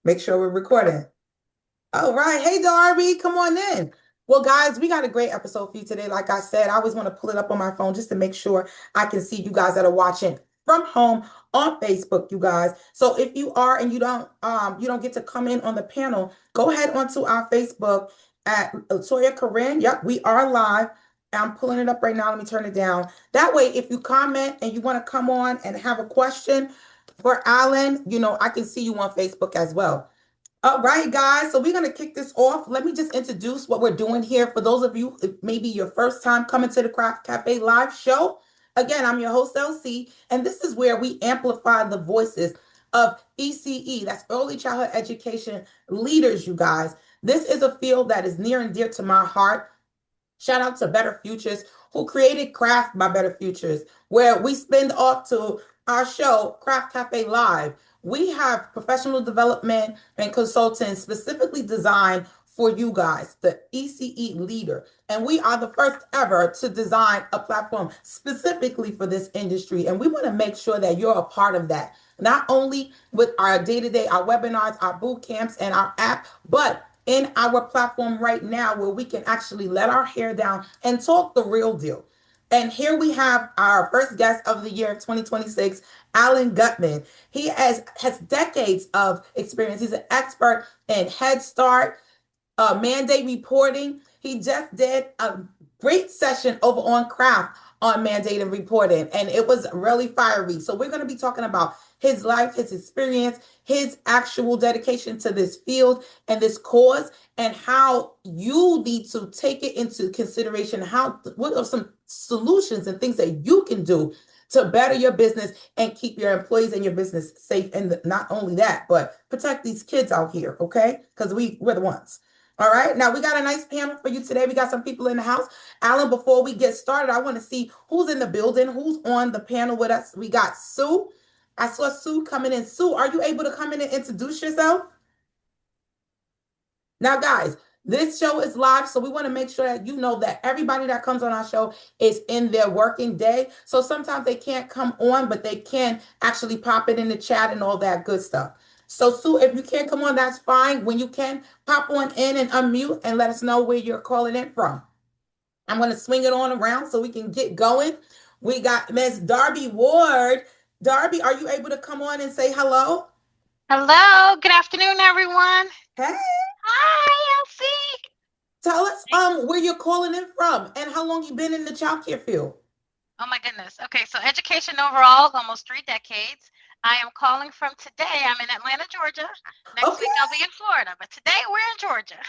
Make sure we're recording. All right. Hey, Darby, come on in. Well, guys, we got a great episode for you today. Like I said, I always want to pull it up on my phone just to make sure I can see you guys that are watching from home on Facebook, you guys. So if you are and you don't get to come in on the panel, go ahead onto our Facebook at Latoya Corinne. Yep, we are live. I'm pulling it up right now. Let me turn it down. That way, if you comment and you want to come on and have a question for Alan, I can see you on Facebook as well. All right, guys. So we're going to kick this off. Let me just introduce what we're doing here. For those of you, it may be your first time coming to the Craft Cafe live show. Again, I'm your host, LC, and this is where we amplify the voices of ECE, that's early childhood education leaders, you guys. This is a field that is near and dear to my heart. Shout out to Better Futures, who created Craft by Better Futures, where we spend off to our show, Craft Cafe Live. We have professional development and consultants specifically designed for you guys, the ECE leader. And we are the first ever to design a platform specifically for this industry. And we want to make sure that you're a part of that, not only with our day-to-day, our webinars, our boot camps, and our app, but in our platform right now where we can actually let our hair down and talk the real deal. And here we have our first guest of the year 2026, Alan Guttman. He has decades of experience. He's an expert in Head Start, mandate reporting. He just did a great session over on Craft on mandate and reporting, and it was really fiery. So we're going to be talking about his life, his experience, his actual dedication to this field and this cause, and how you need to take it into consideration. What are some solutions and things that you can do to better your business and keep your employees and your business safe? And not only that, but protect these kids out here, okay? Because we're the ones. All right. Now we got a nice panel for you today. We got some people in the house. Alan, before we get started, I want to see who's in the building, who's on the panel with us. We got Sue. I saw Sue coming in. Sue, are you able to come in and introduce yourself? Now, guys, this show is live, so we want to make sure that you know that everybody that comes on our show is in their working day. So sometimes they can't come on, but they can actually pop it in the chat and all that good stuff. So, Sue, if you can't come on, that's fine. When you can, pop on in and unmute and let us know where you're calling in from. I'm going to swing it on around so we can get going. We got Miss Darby Ward. Darby, are you able to come on and say hello? Hello, good afternoon, everyone. Hey, Hi, Elsie. tell us where you're calling in from and how long you been in the childcare field. Oh my goodness. Okay, so education overall, almost 3 decades. I am calling from today. I'm in Atlanta, Georgia. Next Okay. week I'll be in Florida, but today we're in Georgia.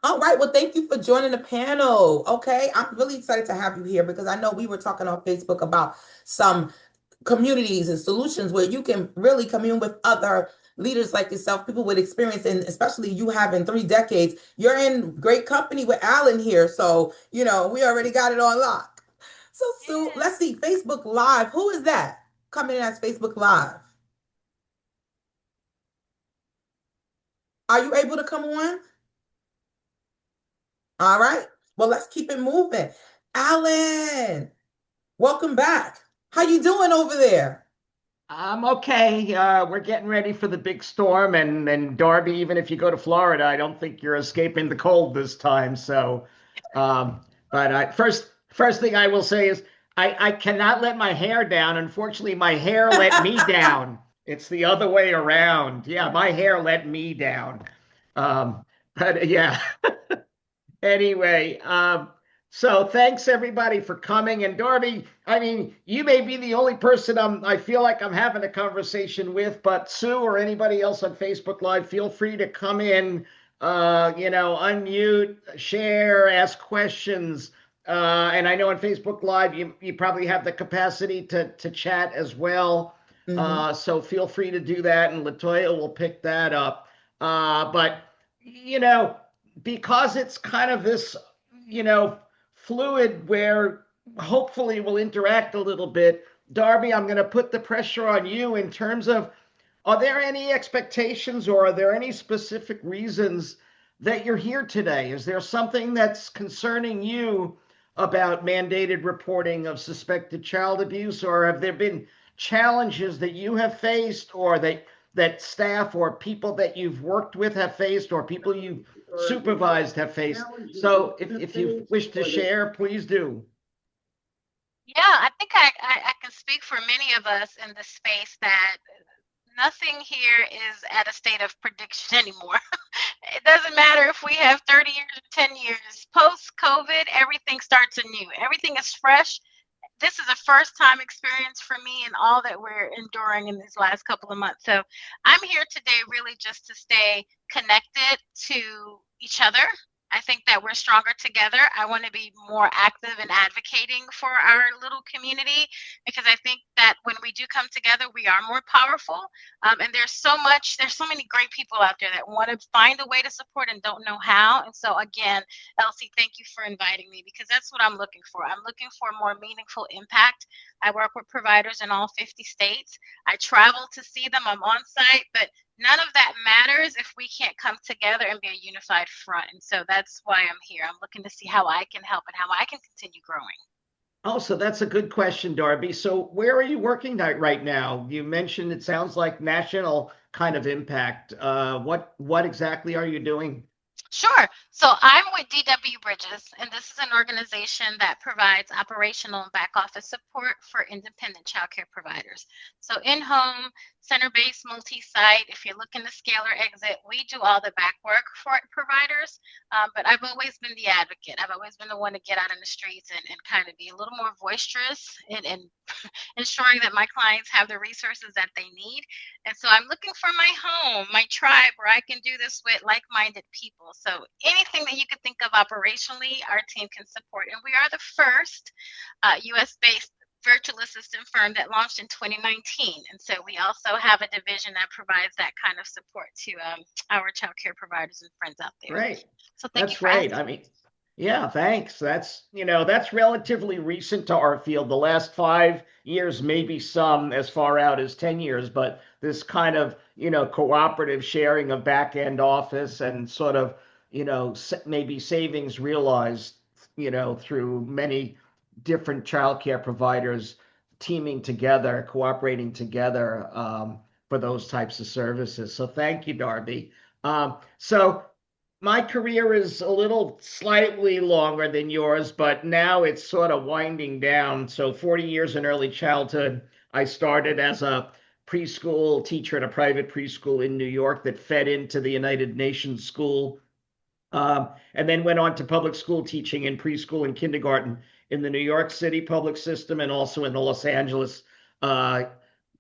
All right. Well, thank you for joining the panel. Okay. I'm really excited to have you here because I know we were talking on Facebook about some communities and solutions where you can really commune with other leaders like yourself, people with experience, and especially you having 3 decades. You're in great company with Alan here. So, we already got it on lock. So, Sue, Yeah. let's see. Facebook Live. Who is that coming in as Facebook Live? Are you able to come on? All right. Well, let's keep it moving. Alan, welcome back. How you doing over there? I'm okay. We're getting ready for the big storm, and Darby, even if you go to Florida, I don't think you're escaping the cold this time. So, but first thing I will say is I cannot let my hair down. Unfortunately, my hair let me down. It's the other way around. Yeah, my hair let me down. Um, but yeah. Anyway, so thanks everybody for coming. And Darby, I mean, you may be the only person I feel like I'm having a conversation with, but Sue or anybody else on Facebook Live, feel free to come in, unmute, share, ask questions. And I know on Facebook Live, you probably have the capacity to chat as well. Mhm. So feel free to do that, and Latoya will pick that up. But you know, because it's kind of this, you know, fluid where hopefully we'll interact a little bit. Darby, I'm going to put the pressure on you in terms of, are there any expectations or are there any specific reasons that you're here today? Is there something that's concerning you about mandated reporting of suspected child abuse, or have there been challenges that you have faced or that that staff or people that you've worked with have faced or people you've supervised have faced. So if you wish to share, please do. Yeah, I think I can speak for many of us in this space that nothing here is at a state of prediction anymore. It doesn't matter if we have 30 years or 10 years. Post COVID, everything starts anew. Everything is fresh. This is a first time experience for me and all that we're enduring in these last couple of months. So I'm here today really just to stay connected to each other. I think that we're stronger together. I want to be more active in advocating for our little community because I think that when we do come together, we are more powerful. And there's so many great people out there that want to find a way to support and don't know how. And so again, Elsie, thank you for inviting me because that's what I'm looking for. I'm looking for more meaningful impact. I work with providers in all 50 states. I travel to see them. I'm on site, but none of that matters if we can't come together and be a unified front. And so that's why I'm here. I'm looking to see how I can help and how I can continue growing. Oh, so that's a good question, Darby. So where are you working right now? You mentioned it sounds like national kind of impact. What exactly are you doing? Sure. So I'm with DW Bridges, and this is an organization that provides operational and back office support for independent childcare providers. So in-home, center-based, multi-site, if you're looking to scale or exit, we do all the back work for providers. But I've always been the advocate. I've always been the one to get out in the streets and kind of be a little more boisterous and ensuring that my clients have the resources that they need. And so I'm looking for my home, my tribe, where I can do this with like-minded people. So anything that you could think of operationally, our team can support. And we are the first US-based virtual assistant firm that launched in 2019. And so we also have a division that provides that kind of support to our childcare providers and friends out there. Right. So thank you That's for right. asking. I mean, yeah, thanks. That's relatively recent to our field. The last 5 years, maybe some as far out as 10 years, but this kind of, cooperative sharing of back end office and sort of, maybe savings realized, through many different childcare providers teaming together, cooperating together for those types of services. So thank you, Darby. So my career is a little slightly longer than yours, but now it's sort of winding down. So 40 years in early childhood. I started as a preschool teacher at a private preschool in New York that fed into the United Nations school, and then went on to public school teaching in preschool and kindergarten in the New York City public system and also in the Los Angeles uh,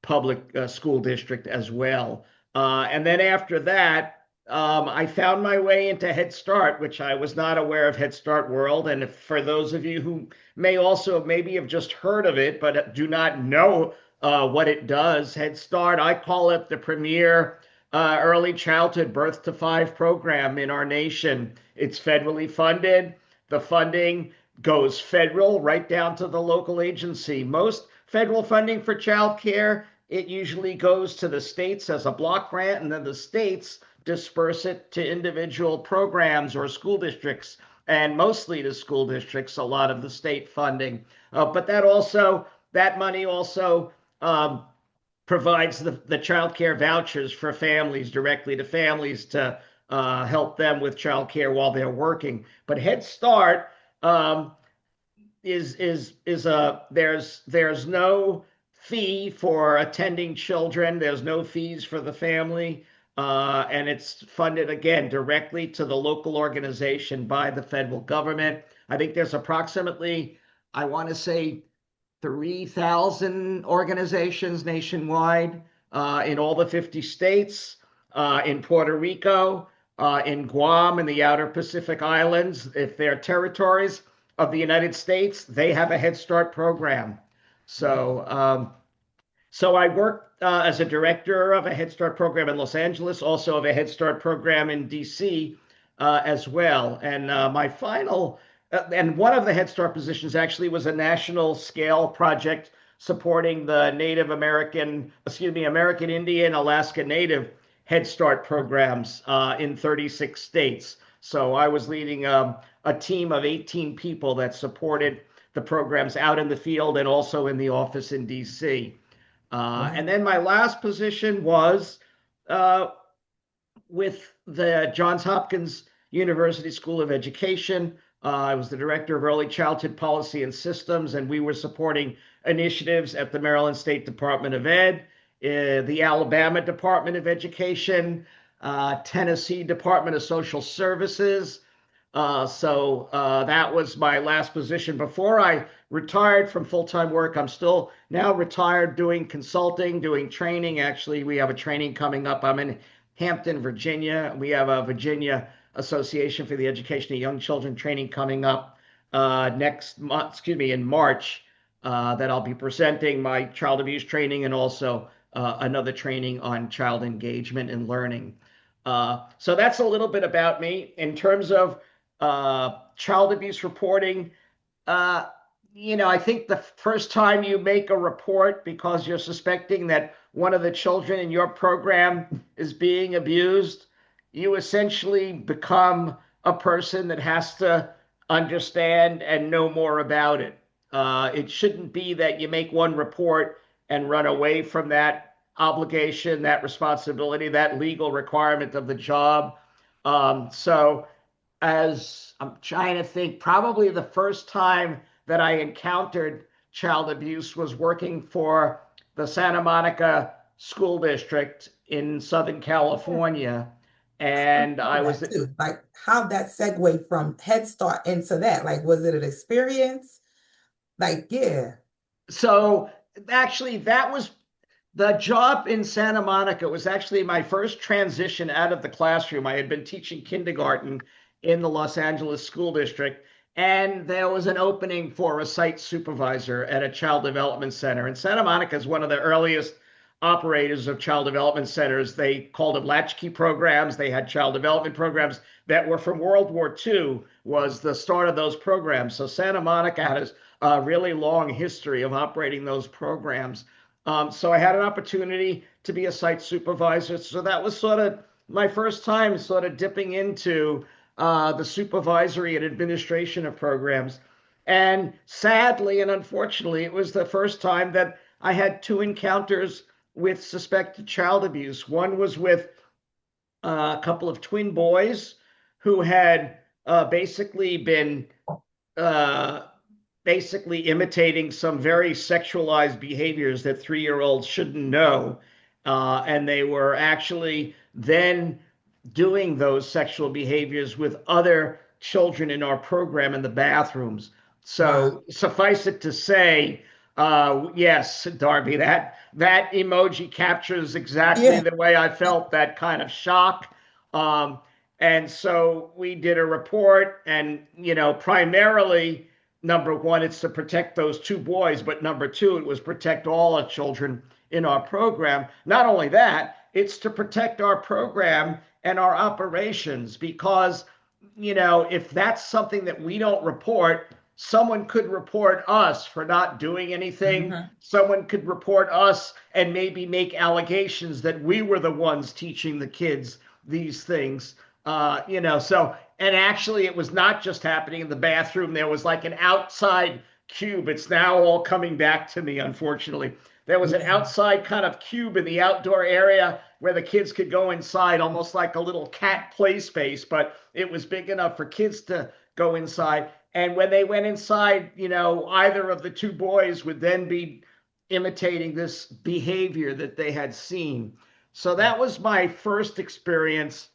public school district as well. And then after that, I found my way into Head Start, which I was not aware of Head Start World. And for those of you who may also maybe have just heard of it, but do not know what it does, Head Start, I call it the premier early childhood birth to five program in our nation. It's federally funded. The funding goes federal right down to the local agency. Most federal funding for child care, it usually goes to the states as a block grant, and then the states disperse it to individual programs or school districts, and mostly to school districts, a lot of the state funding. But that money also provides the child care vouchers for families directly to families to help them with child care while they're working. But Head Start is a there's no fee for attending children. There's no fees for the family, and it's funded again directly to the local organization by the federal government. I think there's approximately, I want to say, 3,000 organizations nationwide in all the 50 states, in Puerto Rico, in Guam, and the outer Pacific Islands. If they're territories of the United States, they have a Head Start program. So I worked as a director of a Head Start program in Los Angeles, also of a Head Start program in DC as well. And my final and one of the Head Start positions actually was a national scale project supporting the American Indian, Alaska Native Head Start programs in 36 states. So I was leading a team of 18 people that supported the programs out in the field and also in the office in DC. And Wow. then my last position was uh, with the Johns Hopkins University School of Education. I was the director of early childhood policy and systems, and we were supporting initiatives at the Maryland State Department of Ed, the Alabama Department of Education, Tennessee Department of Social Services. So that was my last position before I retired from full-time work. I'm still now retired doing consulting, doing training. Actually, we have a training coming up. I'm in Hampton, Virginia. We have a Virginia Association for the Education of Young Children training coming up next month, excuse me, in March, that I'll be presenting my child abuse training and also another training on child engagement and learning. So that's a little bit about me in terms of child abuse reporting. Uh, I think the first time you make a report because you're suspecting that one of the children in your program is being abused, you essentially become a person that has to understand and know more about it. It shouldn't be that you make one report and run away from that obligation, that responsibility, that legal requirement of the job. So as I'm trying to think, probably the first time that I encountered child abuse was working for the Santa Monica School District in Southern California. And I was, That too. Like how that segue from Head Start into that. Like, was it an experience? Like, yeah. so actually, that was the job in Santa Monica was actually my first transition out of the classroom. I had been teaching kindergarten in the Los Angeles School District, and there was an opening for a site supervisor at a child development center. And Santa Monica is one of the earliest operators of child development centers. They called them latchkey programs. They had child development programs that were from World War II was the start of those programs. So Santa Monica had a really long history of operating those programs. So I had an opportunity to be a site supervisor. So that was sort of my first time sort of dipping into the supervisory and administration of programs. And sadly and unfortunately, it was the first time that I had two encounters with suspected child abuse. One was with a couple of twin boys who had basically been uh, basically imitating some very sexualized behaviors that 3-year-olds shouldn't know. And they were actually then doing those sexual behaviors with other children in our program in the bathrooms. Wow. So suffice it to say, yes, Darby, that emoji captures exactly Yeah. the way I felt, that kind of shock. Um, and so we did a report, and primarily number one, it's to protect those two boys, but number two, it was protect all our children in our program. Not only that, it's to protect our program and our operations because, if that's something that we don't report, someone could report us for not doing anything. Mhm. Someone could report us and maybe make allegations that we were the ones teaching the kids these things. So and actually, it was not just happening in the bathroom. There was like an outside cube. It's now all coming back to me, unfortunately. There was an Yeah. outside kind of cube in the outdoor area where the kids could go inside, almost like a little cat play space, but it was big enough for kids to go inside. And when they went inside, either of the two boys would then be imitating this behavior that they had seen. So that was my first experience.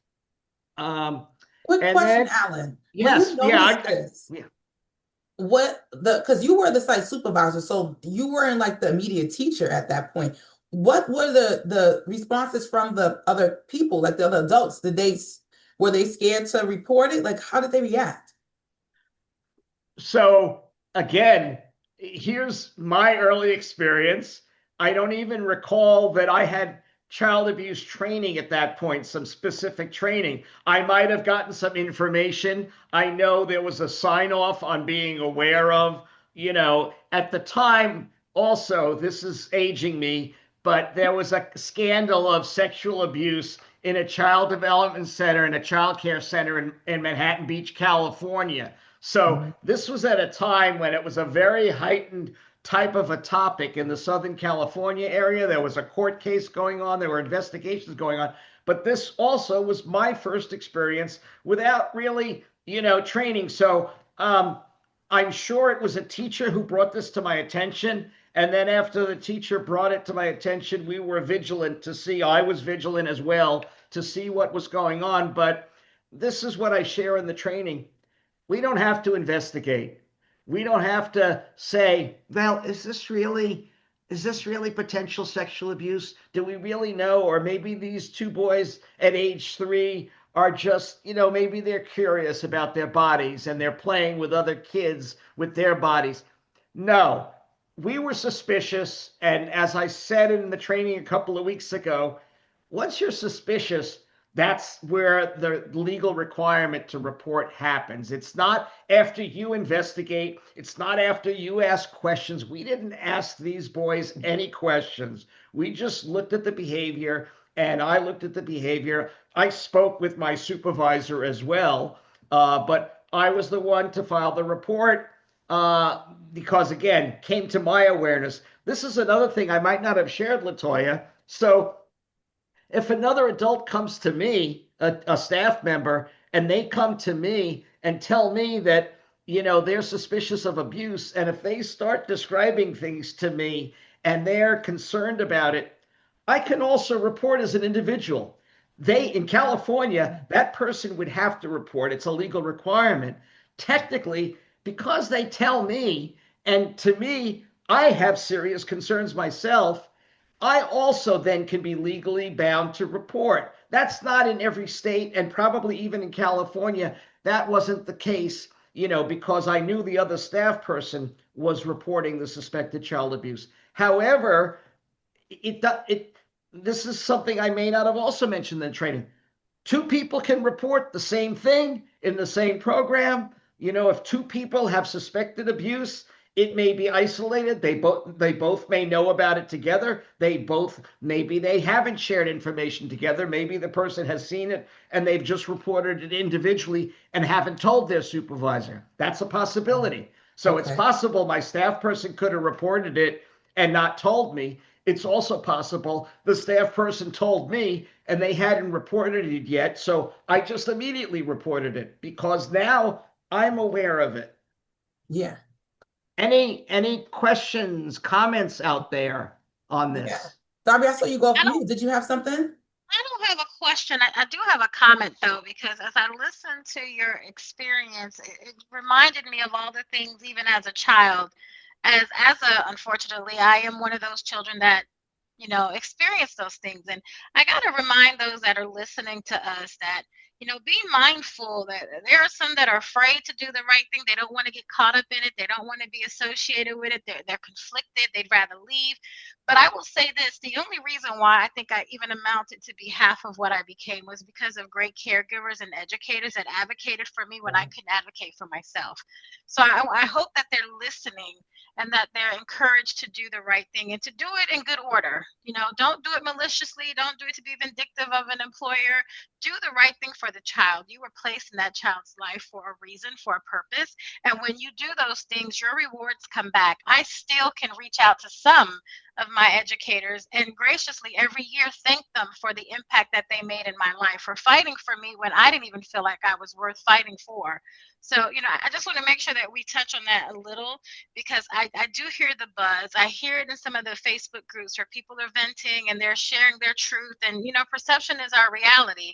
Um, Quick and question, then Alan. When you Yes, yeah, noticed this, yeah. because you were the site supervisor, so you weren't like the immediate teacher at that point. What were the responses from the other people, like the other adults? Were they scared to report it? Like, how did they react? So again, here's my early experience. I don't even recall that I had child abuse training at that point, some specific training. I might have gotten some information. I know there was a sign off on being aware of, at the time, also, this is aging me, but there was a scandal of sexual abuse in a child development center and a child care center in Manhattan Beach, California. So Mhm. this was at a time when it was a very heightened type of a topic in the Southern California area. There was a court case going on, there were investigations going on. But this also was my first experience without really, training. So I'm sure it was a teacher who brought this to my attention. And then after the teacher brought it to my attention, we were vigilant to see, I was vigilant as well to see what was going on. But this is what I share in the training. We don't have to investigate. We don't have to say, well, is this really potential sexual abuse? Do we really know? Or maybe these two boys at age 3 are just, maybe they're curious about their bodies and they're playing with other kids with their bodies. No, we were suspicious. And as I said in the training a couple of weeks ago, once you're suspicious, that's where the legal requirement to report happens. It's not after you investigate. It's not after you ask questions. We didn't ask these boys any questions. We just looked at the behavior, and I looked at the behavior. I spoke with my supervisor as well, but I was the one to file the report because, again, came to my awareness. This is another thing I might not have shared, Latoya. So if another adult comes to me, a staff member, and they come to me and tell me that, they're suspicious of abuse, and if they start describing things to me and they're concerned about it, I can also report as an individual. In California, that person would have to report. It's a legal requirement. Technically, because they tell me, and to me, I have serious concerns myself, I also then can be legally bound to report. That's not in every state, and probably even in California, that wasn't the case, because I knew the other staff person was reporting the suspected child abuse. However, this is something I may not have also mentioned in training. Two people can report the same thing in the same program. If two people have suspected abuse, it may be isolated. They both may know about it together. Maybe they haven't shared information together. Maybe the person has seen it and they've just reported it individually and haven't told their supervisor. That's a possibility. So it's Okay. possible my staff person could have reported it and not told me. It's also possible the staff person told me and they hadn't reported it yet. So I just immediately reported it because now I'm aware of it. Yeah. Any questions, comments out there on Yeah. this? Darby, I saw you go off I don't mute. Did you have something? I don't have a question. I do have a comment though, because as I listened to your experience, it reminded me of all the things, even as a child. Unfortunately, I am one of those children that, experience those things. And I got to remind those that are listening to us that, be mindful that there are some that are afraid to do the right thing. They don't want to get caught up in it. They don't want to be associated with it. They're conflicted. They'd rather leave. But I will say this, the only reason why I think I even amounted to be half of what I became was because of great caregivers and educators that advocated for me when I couldn't advocate for myself. So I hope that they're listening and that they're encouraged to do the right thing and to do it in good order. Don't do it maliciously. Don't do it to be vindictive of an employer. Do the right thing for the child. You were placed in that child's life for a reason, for a purpose. And when you do those things, your rewards come back. I still can reach out to some of my educators and graciously every year thank them for the impact that they made in my life, for fighting for me when I didn't even feel like I was worth fighting for. So, I just want to make sure that we touch on that a little because I do hear the buzz. I hear it in some of the Facebook groups where people are venting and they're sharing their truth. And, perception is our reality.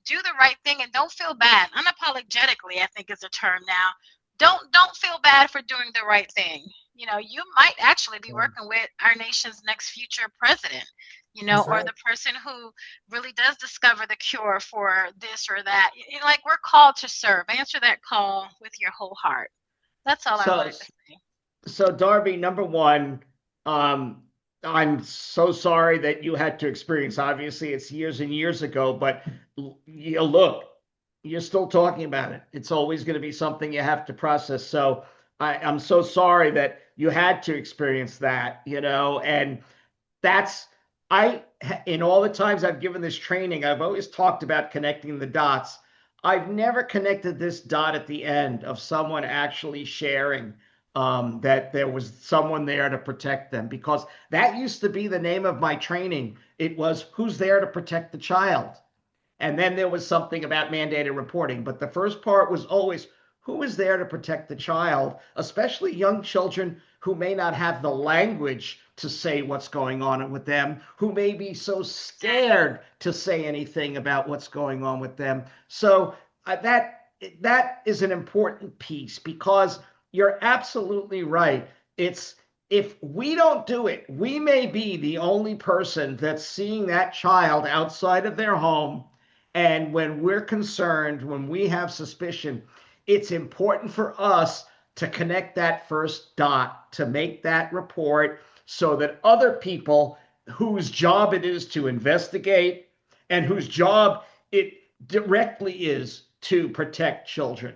Do the right thing and don't feel bad. Unapologetically, I think is a term now. Don't feel bad for doing the right thing. You might actually be working with our nation's next future president, That's or right. the person who really does discover the cure for this or that. Like we're called to serve. Answer that call with your whole heart. That's all I So, wanted to say. so Darby, number one, um, I'm so sorry that you had to experience. Obviously, it's years and years ago, but look, you're still talking about it. It's always going to be something you have to process. So I'm so sorry that you had to experience that, and that's I in all the times I've given this training, I've always talked about connecting the dots. I've never connected this dot at the end of someone actually sharing that there was someone there to protect them, because that used to be the name of my training. It was who's there to protect the child. And then there was something about mandated reporting. But the first part was always who is there to protect the child, especially young children who may not have the language to say what's going on with them, who may be so scared to say anything about what's going on with them. So that is an important piece, because you're absolutely right. It's if we don't do it, we may be the only person that's seeing that child outside of their home. And when we're concerned, when we have suspicion, it's important for us to connect that first dot, to make that report, so that other people whose job it is to investigate and whose job it directly is to protect children.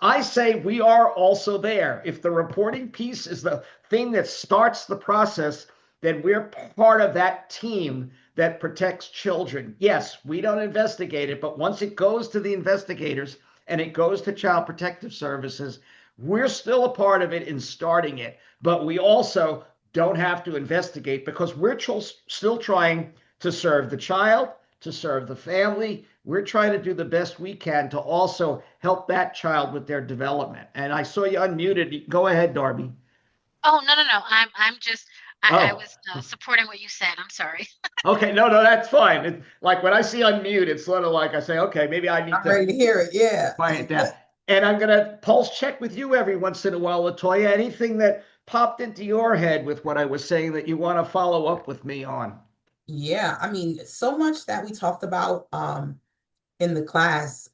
I say we are also there. If the reporting piece is the thing that starts the process, then we're part of that team that protects children. Yes, we don't investigate it, but once it goes to the investigators and it goes to Child Protective Services, we're still a part of it in starting it. But we also don't have to investigate, because we're still trying to serve the child, to serve the family. We're trying to do the best we can to also help that child with their development. And I saw you unmuted. Go ahead, Darby. Oh, no, no, no. I'm just I Oh, was supporting what you said. I'm sorry. okay. No, no, that's fine. Like when I see unmute, it's sort of like I say, okay, maybe I need I'm to ready to hear it. Yeah. quiet it down. And I'm going to pulse check with you every once in a while, Latoya. Anything that popped into your head with what I was saying that you want to follow up with me on? Yeah. I mean, so much that we talked about in the class,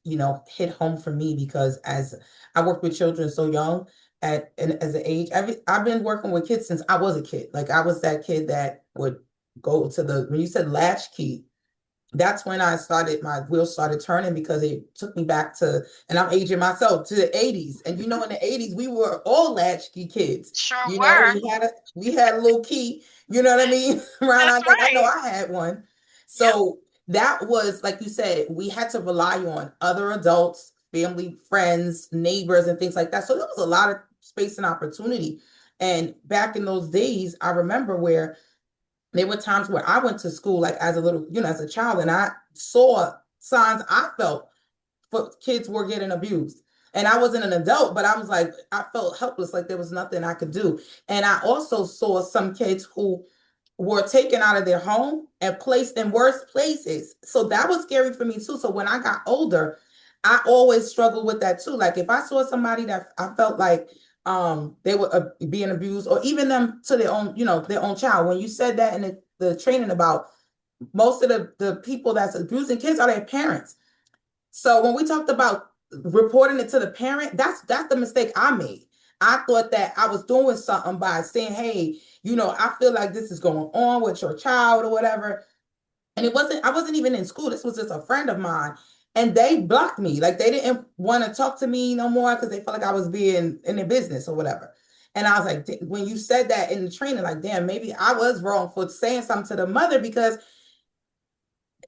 hit home for me because as I worked with children so young and as an age, I've been working with kids since I was a kid. Like I was that kid that would go to when you said latchkey, that's when my wheels started turning because it took me back and I'm aging myself to the 80s. And in the 80s, we were all latchkey kids. Sure were. We had a little key, you know what I mean? Around our That's neck. I know right. I had one. Yep. So that was, like you said, we had to rely on other adults, family, friends, neighbors, and things like that. So there was a lot of space and opportunity. And back in those days, I remember where there were times where I went to school, like as a little, as a child, and I saw signs I felt for kids were getting abused. And I wasn't an adult, but I was like, I felt helpless, like there was nothing I could do. And I also saw some kids who were taken out of their home and placed in worse places. So that was scary for me too. So when I got older, I always struggled with that too. Like if I saw somebody that I felt like they were being abused, or even them to their own child. When you said that in the training about most of the people that's abusing kids are their parents. So when we talked about reporting it to the parent, that's the mistake I made. I thought that I was doing something by saying, hey, I feel like this is going on with your child or whatever. And I wasn't even in school. This was just a friend of mine. And they blocked me. Like they didn't want to talk to me no more because they felt like I was being in their business or whatever. And I was like, when you said that in the training, like, damn, maybe I was wrong for saying something to the mother because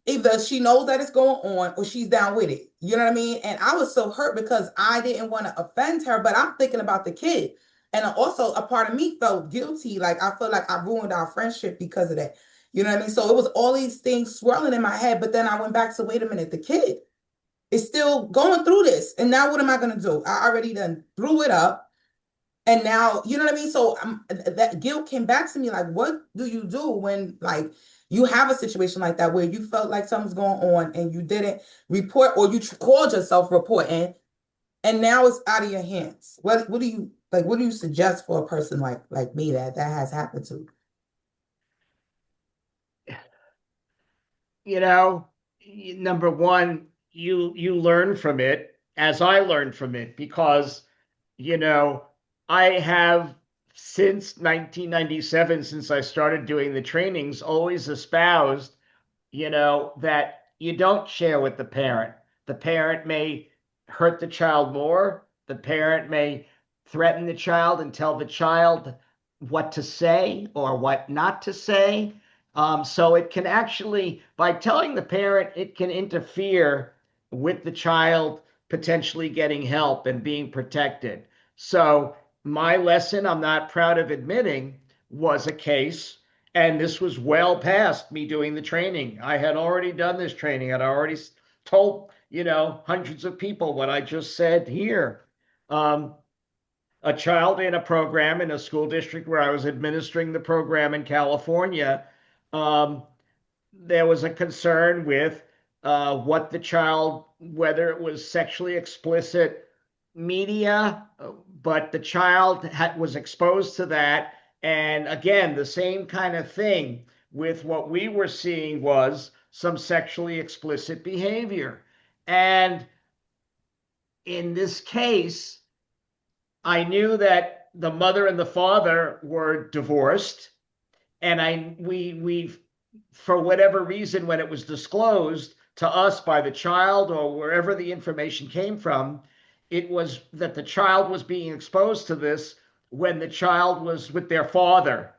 either she knows that it's going on or she's down with it. You know what I mean? And I was so hurt because I didn't want to offend her, but I'm thinking about the kid. And also a part of me felt guilty. Like I feel like I ruined our friendship because of that. You know what I mean? So it was all these things swirling in my head. But then I went back to, wait a minute, the kid is still going through this. And now what am I going to do? I already done threw it up. And now, you know what I mean? So that guilt came back to me. Like, what do you do when, like, you have a situation like that where you felt like something's going on and you didn't report, or you called yourself reporting, and now it's out of your hands? What do you like? What do you suggest for a person like me that has happened to? You know, number one, you learn from it, as I learned from it, because you know, I have since 1997, since I started doing the trainings, always espoused, that you don't share with the parent. The parent may hurt the child more. The parent may threaten the child and tell the child what to say or what not to say. So it can actually, by telling the parent, it can interfere with the child potentially getting help and being protected. So my lesson, I'm not proud of admitting, was a case, and this was well past me doing the training. I had already done this training. I'd already told, hundreds of people what I just said here. Um, a child in a program in a school district where I was administering the program in California, um, there was a concern with what the child, whether it was sexually explicit media, but the child was exposed to that. And again, the same kind of thing with what we were seeing was some sexually explicit behavior. And in this case, I knew that the mother and the father were divorced, and we for whatever reason, when it was disclosed to us by the child or wherever the information came from, it was that the child was being exposed to this when the child was with their father,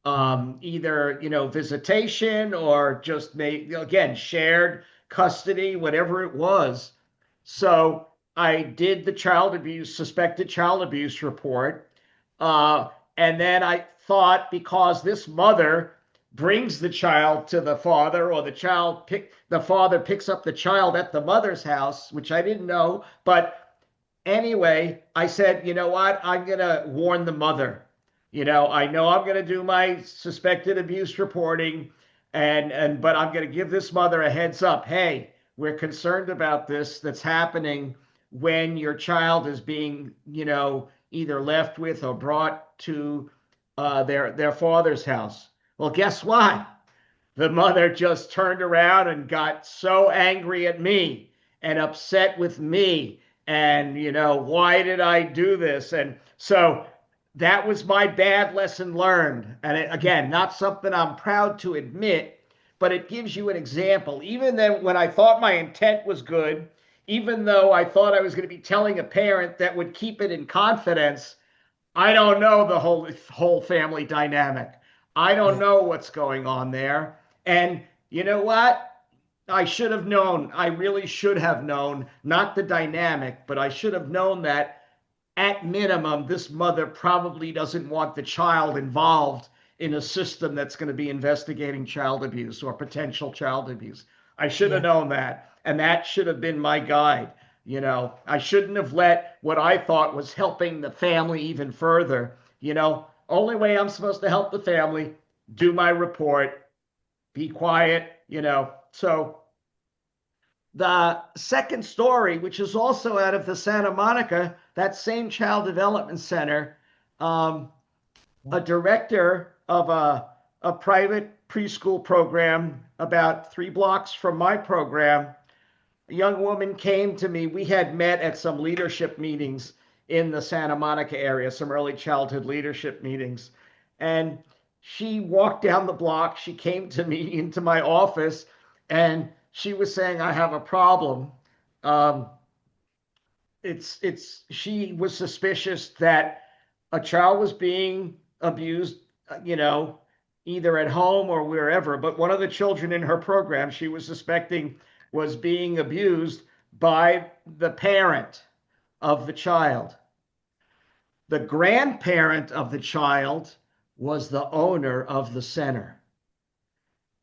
either visitation or just again shared custody, whatever it was. So I did the suspected child abuse report. Uh, and then I thought, because this mother brings the child to the father, or the father picks up the child at the mother's house, which I didn't know. But anyway, I said, you know what? I'm going to warn the mother. I know I'm going to do my suspected abuse reporting, but I'm going to give this mother a heads up. Hey, we're concerned about this that's happening when your child is being, either left with or brought to their father's house. Well, guess what? The mother just turned around and got so angry at me and upset with me. And, why did I do this? And so that was my bad lesson learned. And again, not something I'm proud to admit, but it gives you an example. Even then, when I thought my intent was good, even though I thought I was going to be telling a parent that would keep it in confidence, I don't know the whole family dynamic. I don't Yeah. know what's going on there. And you know what? I should have known. I really should have known, not the dynamic, but I should have known that at minimum, this mother probably doesn't want the child involved in a system that's going to be investigating child abuse or potential child abuse. I should have Yeah. known that. And that should have been my guide. I shouldn't have let what I thought was helping the family even further. Only way I'm supposed to help the family, do my report, be quiet. So the second story, which is also out of the Santa Monica, that same child development center, um, a director of a private preschool program about 3 blocks from my program, a young woman came to me. We had met at some leadership meetings in the Santa Monica area, some early childhood leadership meetings. And she walked down the block. She came to me into my office, and she was saying, I have a problem. Um, she was suspicious that a child was being abused, either at home or wherever. But one of the children in her program, she was suspecting, was being abused by the parent of the child. The grandparent of the child was the owner of the center,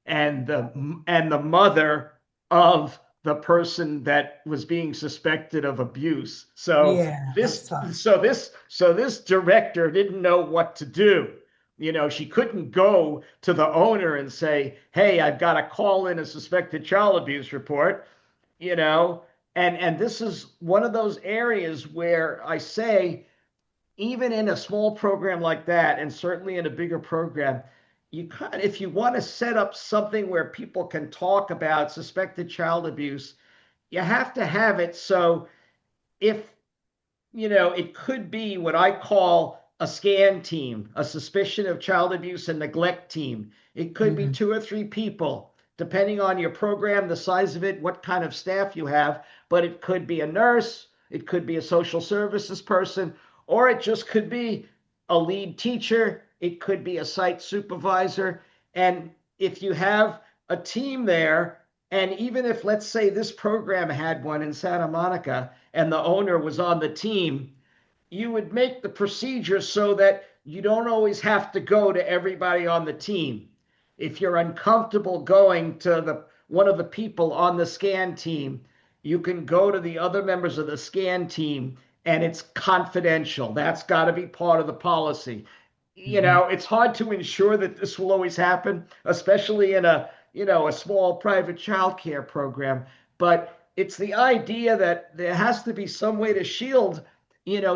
and the mother of the person that was being suspected of abuse. So Yeah, that's this tough. so this so this director didn't know what to do. She couldn't go to the owner and say, "Hey, I've got to call in a suspected child abuse report." You know, and this is one of those areas where I say, even in a small program like that, and certainly in a bigger program, if you want to set up something where people can talk about suspected child abuse, you have to have it so, if it could be what I call a scan team, a suspicion of child abuse and neglect team. It could be Mhm. 2 or 3 people, depending on your program, the size of it, what kind of staff you have. But it could be a nurse, it could be a social services person, or it just could be a lead teacher, it could be a site supervisor. And if you have a team there, and even if, let's say, this program had one in Santa Monica and the owner was on the team, you would make the procedure so that you don't always have to go to everybody on the team. If you're uncomfortable going to the one of the people on the scan team, you can go to the other members of the scan team, and it's confidential. That's got to be part of the policy. Mhm. It's hard to ensure that this will always happen, especially in a small private child care program. But it's the idea that there has to be some way to shield,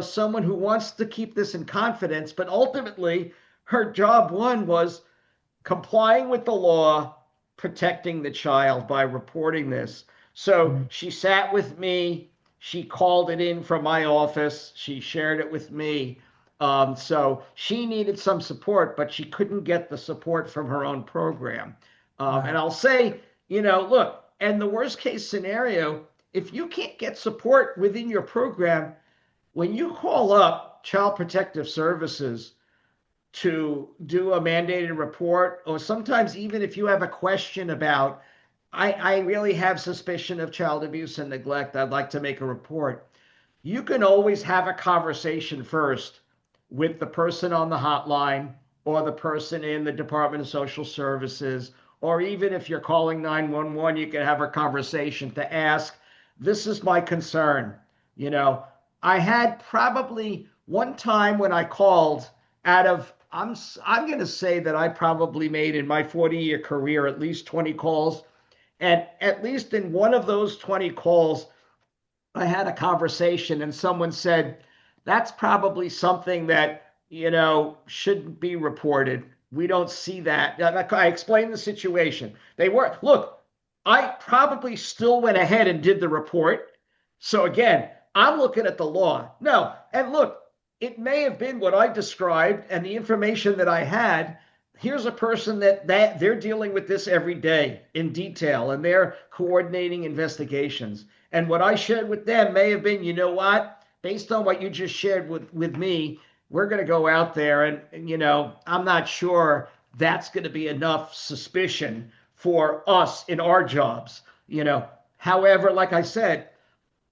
someone who wants to keep this in confidence. But ultimately, her job one was complying with the law, protecting the child by reporting this. So Mhm. she sat with me. She called it in from my office. She shared it with me. So she needed some support, but she couldn't get the support from her own program. And Right. I'll say, look, and the worst case scenario, if you can't get support within your program, when you call up Child Protective Services to do a mandated report, or sometimes even if you have a question about, I really have suspicion of child abuse and neglect, I'd like to make a report. You can always have a conversation first with the person on the hotline or the person in the Department of Social Services, or even if you're calling 911, you can have a conversation to ask, this is my concern. You know, I had probably one time when I called out of I'm going to say that I probably made in my 40-year career at least 20 calls, and at least in one of those 20 calls I had a conversation and someone said, that's probably something that, shouldn't be reported. We don't see that. I explained the situation. They were, look, I probably still went ahead and did the report. So again, I'm looking at the law. No, and look, it may have been what I described and the information that I had. Here's a person that they're dealing with this every day in detail and they're coordinating investigations. And what I shared with them may have been, you know what, based on what you just shared with me, we're going to go out there and, I'm not sure that's going to be enough suspicion for us in our jobs. However, like I said,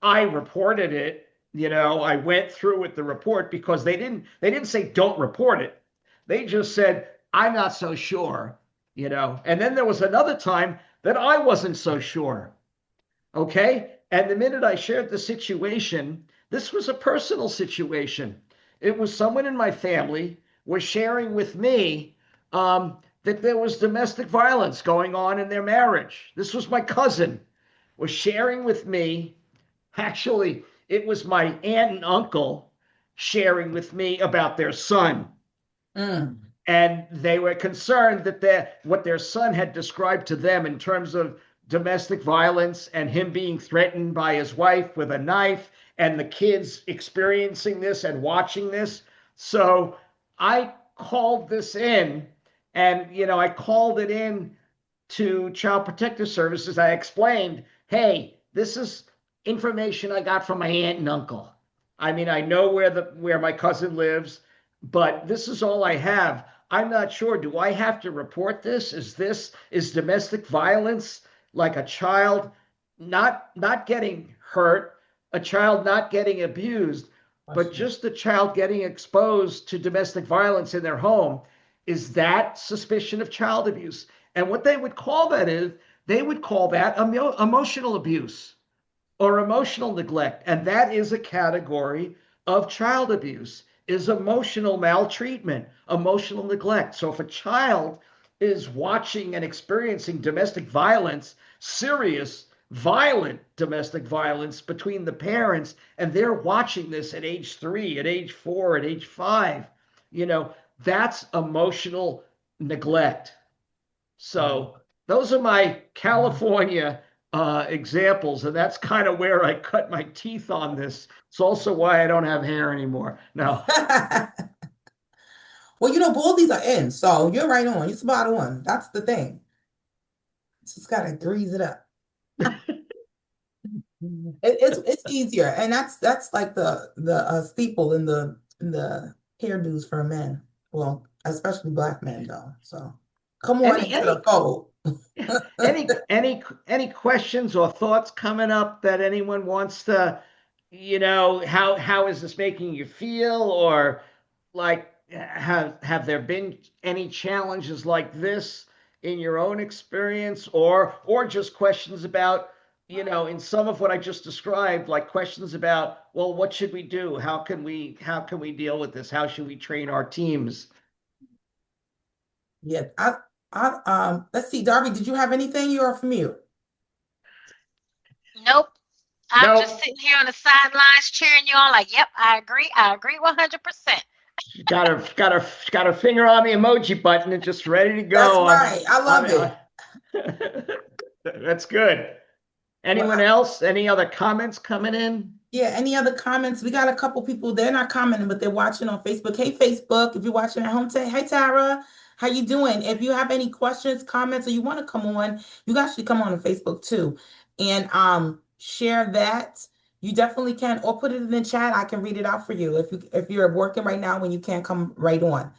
I reported it. I went through with the report because they didn't say don't report it. They just said I'm not so sure. And then there was another time that I wasn't so sure. Okay. And the minute I shared the situation, this was a personal situation. It was someone in my family was sharing with me that there was domestic violence going on in their marriage. This was my cousin was sharing with me. Actually, it was my aunt and uncle sharing with me about their son. Mm. And they were concerned that what their son had described to them in terms of domestic violence and him being threatened by his wife with a knife and the kids experiencing this and watching this. So I called this in and, I called it in to Child Protective Services. I explained, hey, this is information I got from my aunt and uncle. I mean, I know where my cousin lives, but this is all I have. I'm not sure. Do I have to report this? Is domestic violence like a child not getting hurt, a child not getting abused, but Question. just a child getting exposed to domestic violence in their home? Is that suspicion of child abuse? And what they would call that is they would call that emotional abuse or emotional neglect. And that is a category of child abuse, is emotional maltreatment, emotional neglect. So if a child is watching and experiencing domestic violence, serious, violent domestic violence between the parents, and they're watching this at age 3, at age 4, at age 5, that's emotional neglect. Right. So those are my California examples, and that's kind of where I cut my teeth on this. It's also why I don't have hair anymore. No. Well, both these are in, so you're right on. You're spot on. That's the thing. Just gotta grease it up. It's easier, and that's like the steeple in the hairdos for men. Well, especially black men, though. So come on Any into the any fold. any questions or thoughts coming up that anyone wants to, how is this making you feel? Or like, have there been any challenges like this in your own experience, or just questions about, in some of what I just described, like questions about, well, what should we do? How can we deal with this? How should we train our teams? Yeah, let's see, Darby, did you have anything? You're off mute. Nope. I'm just No, sitting here on the sidelines cheering you on, like, yep, I agree. I agree 100%. got her finger on the emoji button and just ready to That's go. right. I love it. That's good. Anyone Well, else? Any other comments coming in? yeah, any other comments? We got a couple people. They're not commenting, but they're watching on Facebook. Hey, Facebook, if you're watching at home, hey, Tara, how you doing? If you have any questions, comments, or you want to come on, you guys should come on Facebook too, and share that. You definitely can, or put it in the chat. I can read it out for you if you're working right now when you can't come right on.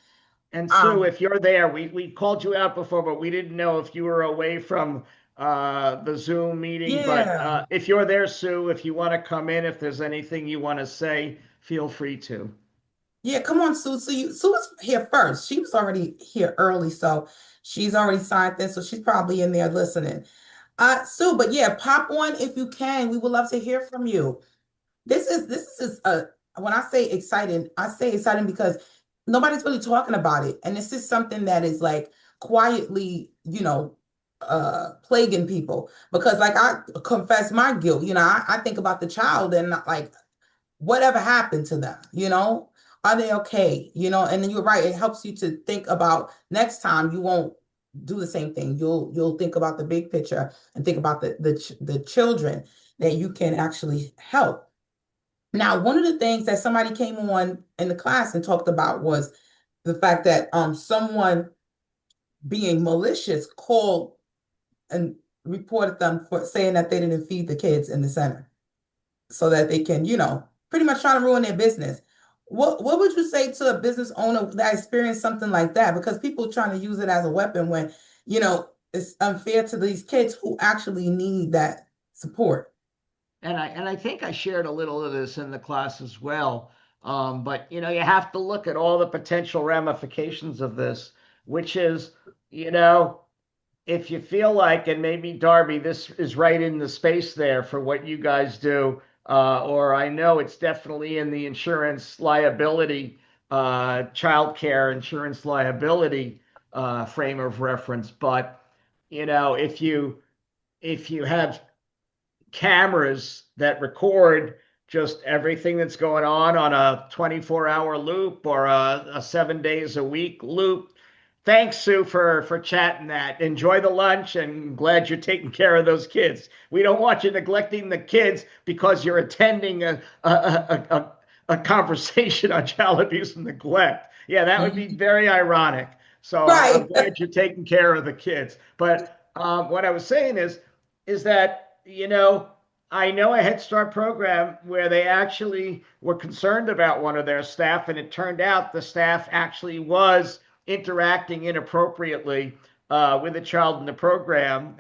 And Sue, Um, if you're there, we called you out before, but we didn't know if you were away from the Zoom meeting. But yeah. if you're there, Sue, if you want to come in, if there's anything you want to say, feel free to. Yeah, come on, Sue. Sue was here first. She was already here early, so she's already signed in, so she's probably in there listening. Sue, but yeah, pop on if you can. We would love to hear from you. This is when I say exciting, I say exciting because nobody's really talking about it. And this is something that is like quietly, plaguing people. Because like I confess my guilt, I think about the child and like whatever happened to them, are they okay? And then you're right, it helps you to think about next time you won't do the same thing. You'll think about the big picture and think about the children that you can actually help. Now, one of the things that somebody came on in the class and talked about was the fact that someone being malicious called and reported them for saying that they didn't feed the kids in the center so that they can, pretty much trying to ruin their business. What would you say to a business owner that experienced something like that? Because people trying to use it as a weapon when, it's unfair to these kids who actually need that support. And I think I shared a little of this in the class as well. But you have to look at all the potential ramifications of this, which is, you know, if you feel like, and maybe Darby, this is right in the space there for what you guys do, or I know it's definitely in the insurance liability, childcare insurance liability frame of reference. But if you have cameras that record just everything that's going on a 24-hour loop or a 7 days a week loop. Thanks, Sue, for chatting that. Enjoy the lunch and glad you're taking care of those kids. We don't want you neglecting the kids because you're attending a conversation on child abuse and neglect. Yeah, that would be Mhm. very ironic. So I'm Right. glad you're taking care of the kids. But what I was saying is that, I know a Head Start program where they actually were concerned about one of their staff, and it turned out the staff actually was interacting inappropriately with a child in the program.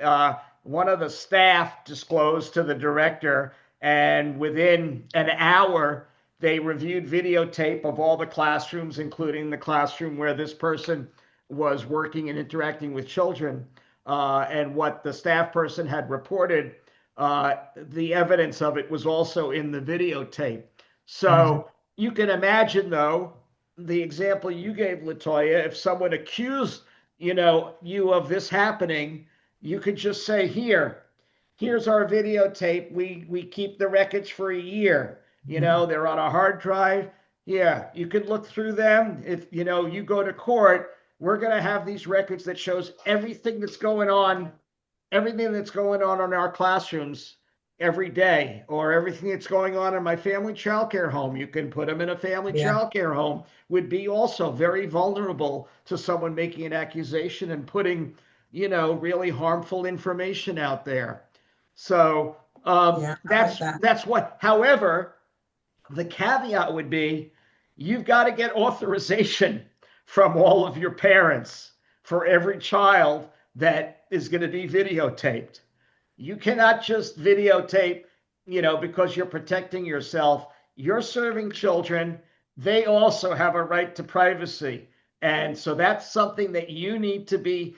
One of the staff disclosed to the director, and within an hour, they reviewed videotape of all the classrooms, including the classroom where this person was working and interacting with children. And what the staff person had reported, the evidence of it was also in the videotape. Mhm. So you can imagine, though, the example you gave, Latoya, if someone accused, you of this happening, you could just say, here's our videotape. We keep the records for a year. Mhm. They're on a hard drive. Yeah, you could look through them. If you go to court, we're going to have these records that shows everything that's going on in our classrooms every day, or everything that's going on in my family childcare home. You can put them in a family Yeah. childcare home, would be also very vulnerable to someone making an accusation and putting, really harmful information out there. So Yeah, I like that's that. that's what. However, the caveat would be you've got to get authorization from all of your parents for every child that is going to be videotaped. You cannot just videotape because you're protecting yourself, you're serving children. They also have a right to privacy. And so that's something that you need to be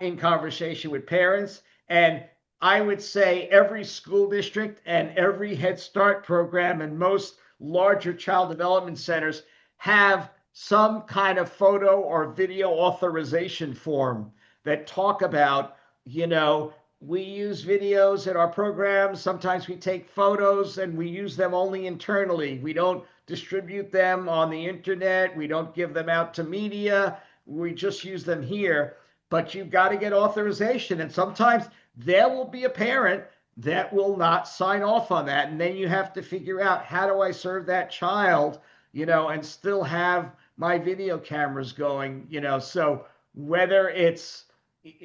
in conversation with parents. And I would say every school district and every Head Start program and most larger child development centers have some kind of photo or video authorization form that talk about, you know, we use videos in our programs. Sometimes we take photos and we use them only internally. We don't distribute them on the internet. We don't give them out to media. We just use them here. But you've got to get authorization. And sometimes there will be a parent that will not sign off on that. And then you have to figure out, how do I serve that child, and still have my video cameras going, so whether it's,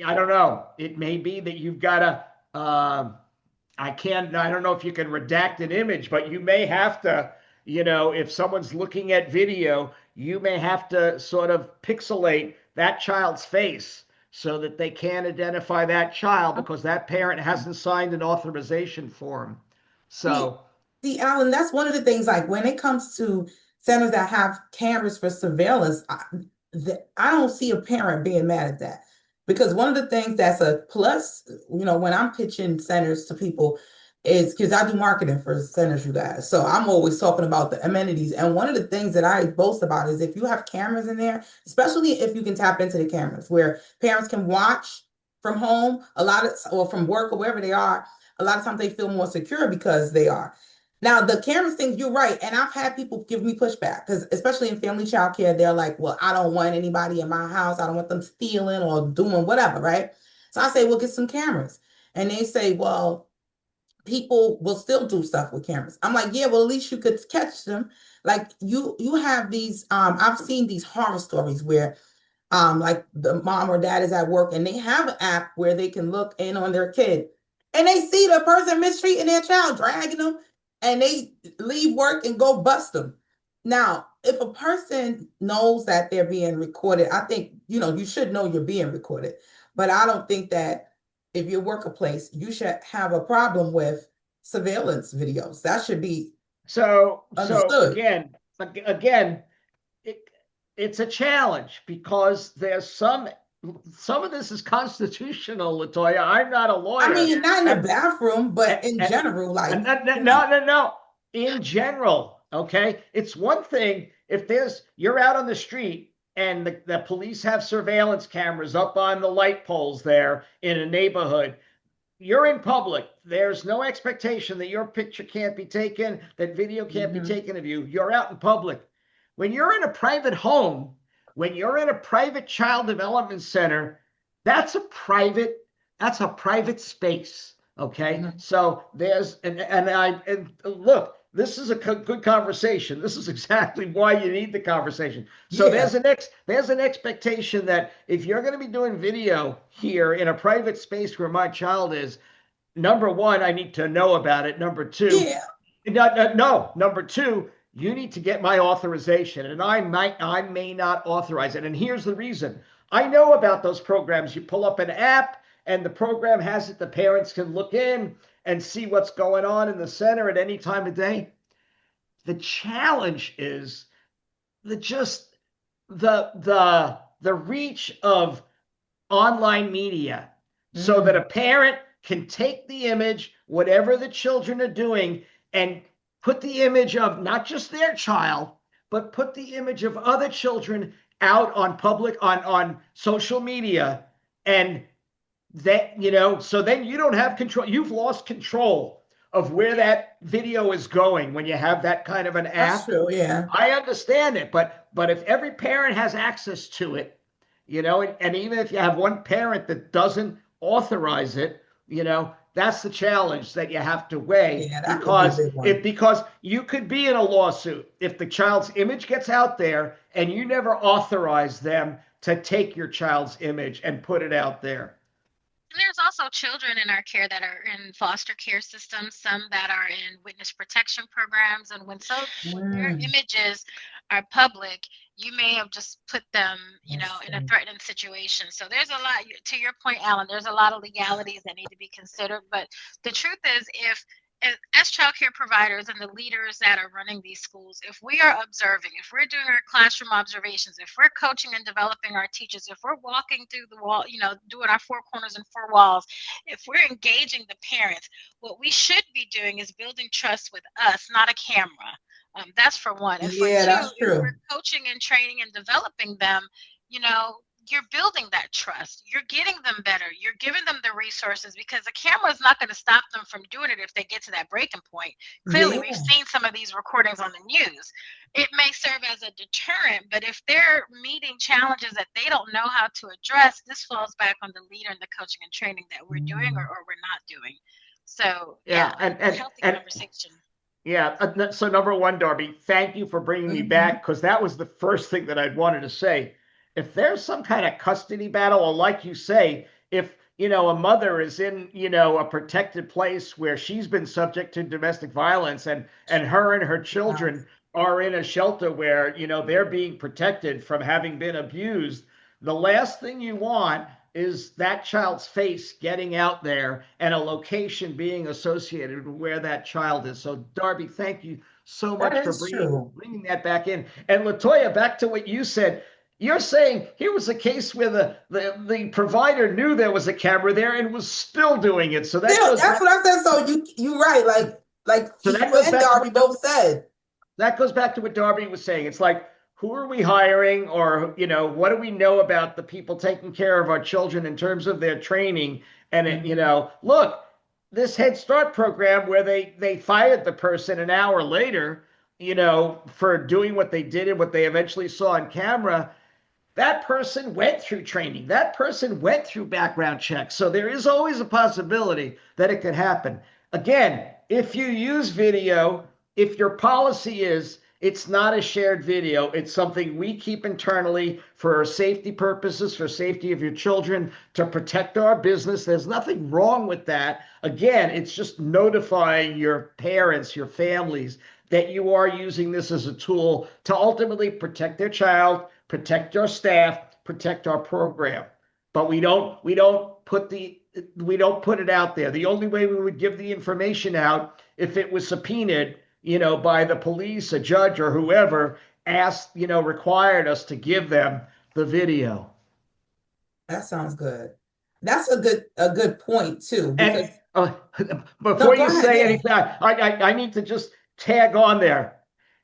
I don't know. It may be that you've got to, I don't know if you can redact an image, but you may have to, if someone's looking at video, you may have to sort of pixelate that child's face so that they can't identify that child because that parent hasn't signed an authorization form. See, So, see, Alan, that's one of the things, like when it comes to centers that have cameras for surveillance, I don't see a parent being mad at that. Because one of the things that's a plus, when I'm pitching centers to people, is because I do marketing for centers, you guys. So I'm always talking about the amenities. And one of the things that I boast about is if you have cameras in there, especially if you can tap into the cameras where parents can watch from home, or from work or wherever they are, a lot of times they feel more secure because they are. Now, the cameras thing, you're right. And I've had people give me pushback because, especially in family child care, they're like, well, I don't want anybody in my house. I don't want them stealing or doing whatever, right? So I say, well, get some cameras. And they say, well, people will still do stuff with cameras. I'm like, yeah, well, at least you could catch them. Like you have these, I've seen these horror stories where like the mom or dad is at work and they have an app where they can look in on their kid and they see the person mistreating their child, dragging them, and they leave work and go bust them. Now, if a person knows that they're being recorded, I think, you should know you're being recorded. But I don't think that if you work a place, you should have a problem with surveillance videos. That should be so understood. again, it, it's a challenge because there's some of this is constitutional, Latoya. I'm not a I lawyer, mean, not in the and bathroom, but and, in and, general, like, no. In general, okay, it's one thing if you're out on the street and the police have surveillance cameras up on the light poles there in a neighborhood. You're in public. There's no expectation that your picture can't be taken, that video can't be mhm. taken of you. You're out in public. When you're in a private home, when you're in a private child development center, that's a private space. Okay. Mhm. So there's and look, this is a good conversation. This is exactly why you need the conversation. So Yeah, there's an expectation that if you're going to be doing video here in a private space where my child is, number one, I need to know about it. Number two, yeah, no. Number two, you need to get my authorization, and I may not authorize it. And here's the reason: I know about those programs. You pull up an app, and the program has it. The parents can look in and see what's going on in the center at any time of day. The challenge is the just the reach of online media so that a mm, parent can take the image, whatever the children are doing, and put the image of not just their child, but put the image of other children out on on social media. And that, so then you don't have control. You've lost control of where Yeah. that video is going when you have that kind of an that's app. true. Yeah, I understand it, but if every parent has access to it, and even if you have one parent that doesn't authorize it, that's the challenge that you have to weigh yeah, that would be a because big one. you could be in a lawsuit if the child's image gets out there and you never authorize them to take your child's image and put it out there. And there's also children in our care that are in foster care systems, some that are in witness protection programs. And when their Mm, images are public, you may have just put them, that's in a true. threatening situation. So there's a lot, to your point, Alan, there's a lot of legalities that need to be considered. But the truth is, if as childcare providers and the leaders that are running these schools, if we are observing, if we're doing our classroom observations, if we're coaching and developing our teachers, if we're walking through the wall, doing our four corners and four walls, if we're engaging the parents, what we should be doing is building trust with us, not a camera. That's for one. And for Yeah, two, that's if true. we're coaching and training and developing them, you're building that trust. You're getting them better. You're giving them the resources, because the camera is not going to stop them from doing it if they get to that breaking point. Clearly, we've Yeah. seen some of these recordings on the news. It may serve as a deterrent, but if they're meeting challenges that they don't know how to address, this falls back on the leader and the coaching and training that we're doing or we're not doing. So, yeah, healthy conversation. Yeah. So number one, Darby, thank you for bringing me back, because that was the first thing that I'd wanted to say. If there's some kind of custody battle, or like you say, if a mother is in a protected place where she's been subject to domestic violence, and her and her children are in a shelter where they're being protected from having been abused, the last thing you want is that child's face getting out there and a location being associated with where that child is. So Darby, thank you so much That for is true. bringing that back in. And Latoya, back to what you said. You're saying here was a case where the provider knew there was a camera there and was still doing it. So that's what I said. So you're right. Like so you that goes and back Darby both said. That goes back to what Darby was saying. It's like, who are we hiring, or what do we know about the people taking care of our children in terms of their training? And look, this Head Start program where they fired the person an hour later, for doing what they did and what they eventually saw on camera. That person went through training. That person went through background checks. So there is always a possibility that it could happen. Again, if you use video, if your policy is it's not a shared video, it's something we keep internally for safety purposes, for safety of your children, to protect our business, there's nothing wrong with that. Again, it's just notifying your parents, your families, that you are using this as a tool to ultimately protect their child, protect our staff, protect our program. But we don't put it out there. The only way we would give the information out if it was subpoenaed, by the police, a judge, or whoever asked, required us to give them the video. That sounds good. That's a good point too. Because and before you say anything, I need to just tag on there.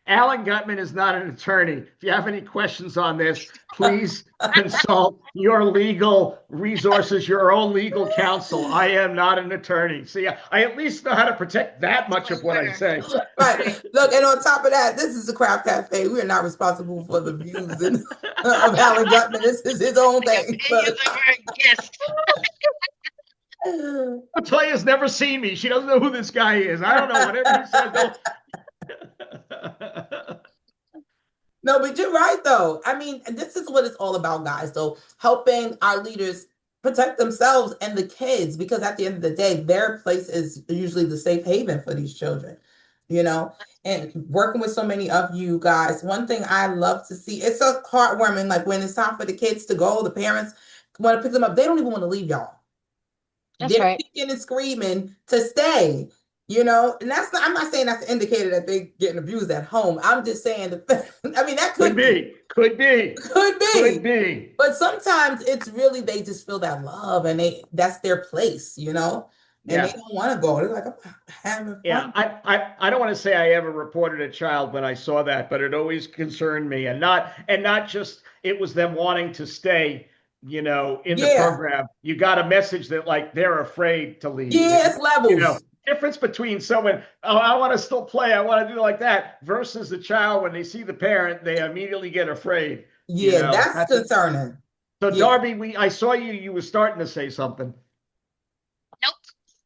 Alan Guttman is not an attorney. If you have any questions on this, please consult your legal resources, your own legal counsel. I am not an attorney. See, I at least know how to protect that much of what I say. Right. Look, and on top of that, this is a craft cafe. We are not responsible for the views of Alan Guttman. This is his own thing. Latoya's never seen me. She doesn't know who this guy is. I don't know. Whatever he said. No, but you're right, though. I mean, this is what it's all about, guys, though, helping our leaders protect themselves and the kids, because at the end of the day, their place is usually the safe haven for these children, and working with so many of you guys. One thing I love to see, it's so heartwarming, like when it's time for the kids to go, the parents want to pick them up. They don't even want to leave, y'all. They're right. kicking and screaming to stay. And that's not, I'm not saying that's an indicator that they're getting abused at home. I'm just saying that could be. But sometimes it's really, they just feel that love and that's their place, and they don't want to go. They're like, I'm having fun. Yeah, I don't want to say I ever reported a child when I saw that, but it always concerned me, and not just it was them wanting to stay, in the program. You got a message that like they're afraid to leave. Yeah, it's levels. Difference between someone, I want to still play, I want to do like that, versus the child, when they see the parent, they immediately get afraid. Yeah, that's concerning. So Darby, I saw you were starting to say something. Nope.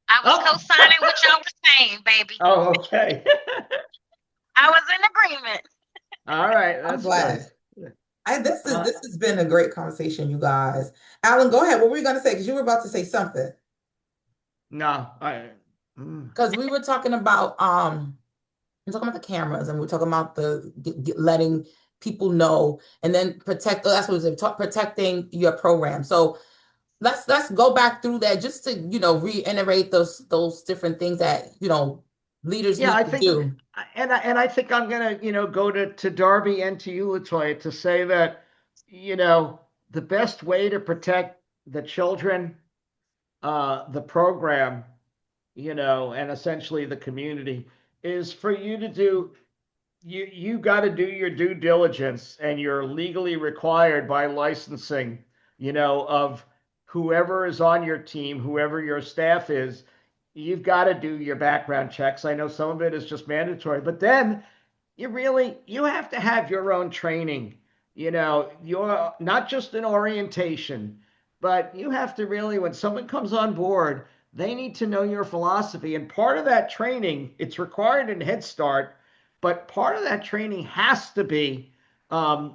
I was co-signing what y'all were saying, baby. Oh, okay. I was in agreement. All right. I'm glad. This has been a great conversation, you guys. Alan, go ahead. What were you going to say? Because you were about to say something. No, because we were talking about the cameras, and we're talking about the letting people know, and then protect. That's what it was, protecting your program. So let's go back through that just to reiterate those different things that leaders Yeah, need I to think, do. and I think I'm gonna, go to Darby and to you, Latoya, to say that, you know, the best way to protect the children, the program, and essentially the community is for you to do you got to do your due diligence, and you're legally required by licensing, of whoever is on your team, whoever your staff is. You've got to do your background checks. I know some of it is just mandatory, but then you have to have your own training. You're not just an orientation, but you have to really, when someone comes on board, they need to know your philosophy. And part of that training, it's required in Head Start, but part of that training has to be um,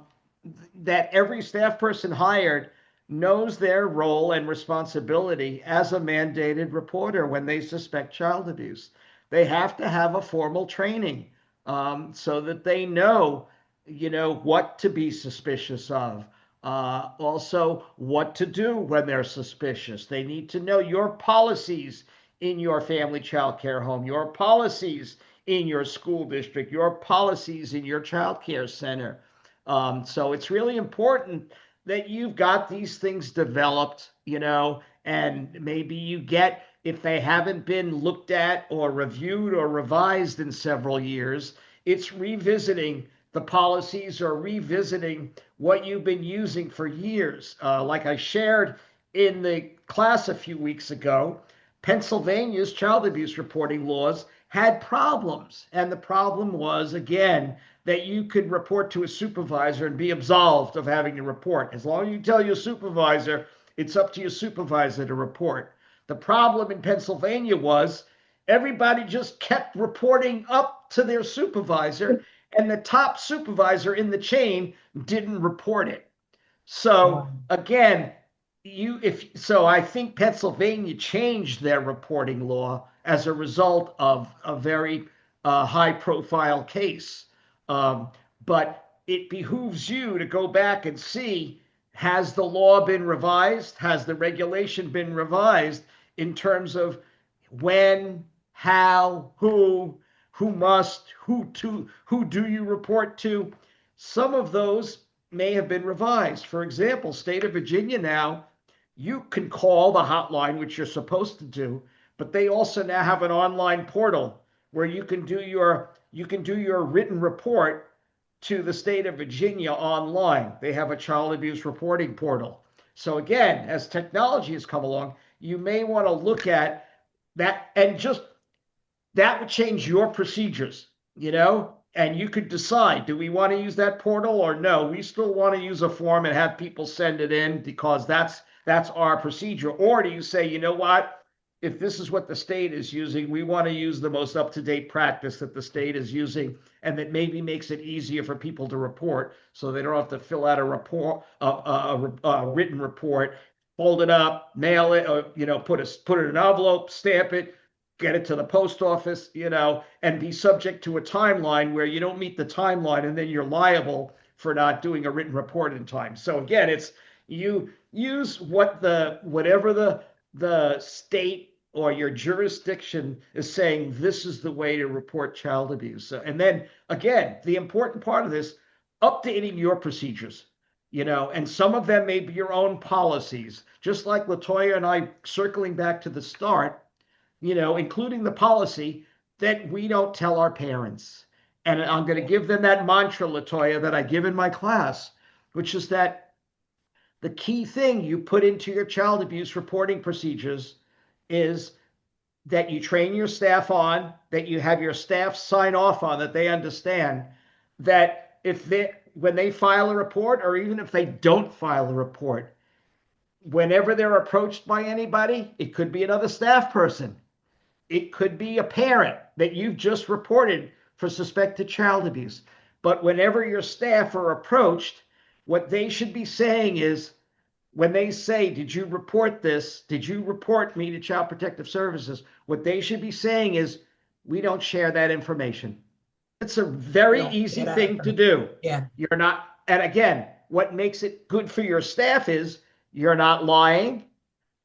that every staff person hired knows their role and responsibility as a mandated reporter when they suspect child abuse. They have to have a formal training, so that they know, what to be suspicious of. Also, what to do when they're suspicious. They need to know your policies in your family child care home, your policies in your school district, your policies in your child care center. So it's really important that you've got these things developed, and maybe you get, if they haven't been looked at or reviewed or revised in several years, it's revisiting the policies or revisiting what you've been using for years. Like I shared in the class a few weeks ago, Pennsylvania's child abuse reporting laws had problems. And the problem was, again, that you could report to a supervisor and be absolved of having to report. As long as you tell your supervisor, it's up to your supervisor to report. The problem in Pennsylvania was everybody just kept reporting up to their supervisor, and the top supervisor in the chain didn't report it. So Wow. again, I think Pennsylvania changed their reporting law as a result of a very high profile case. Um, but it behooves you to go back and see, has the law been revised? Has the regulation been revised in terms of when, how, who must, who do you report to? Some of those may have been revised. For example, state of Virginia now, you can call the hotline, which you're supposed to do, but they also now have an online portal where you can do your written report to the state of Virginia online. They have a child abuse reporting portal. So again, as technology has come along, you may want to look at that, and just that would change your procedures, and you could decide, do we want to use that portal or no? We still want to use a form and have people send it in because that's our procedure. Or do you say, you know what? If this is what the state is using, we want to use the most up-to-date practice that the state is using, and that maybe makes it easier for people to report, so they don't have to fill out a report, a written report, fold it up, mail it, or put it in an envelope, stamp it, get it to the post office, and be subject to a timeline where you don't meet the timeline and then you're liable for not doing a written report in time. So again, it's you use whatever the state or your jurisdiction is saying, this is the way to report child abuse. And then again, the important part of this, updating your procedures, and some of them may be your own policies, just like Latoya and I, circling back to the start, including the policy that we don't tell our parents. And I'm going to give them that mantra, Latoya, that I give in my class, which is that the key thing you put into your child abuse reporting procedures is that you train your staff on, that you have your staff sign off on, that they understand that when they file a report, or even if they don't file a report, whenever they're approached by anybody, it could be another staff person, it could be a parent that you've just reported for suspected child abuse. But whenever your staff are approached, what they should be saying is, when they say, did you report this? Did you report me to Child Protective Services? What they should be saying is, we don't share that information. It's a very No, easy yeah, that thing to do. yeah. You're not, and again, what makes it good for your staff is you're not lying,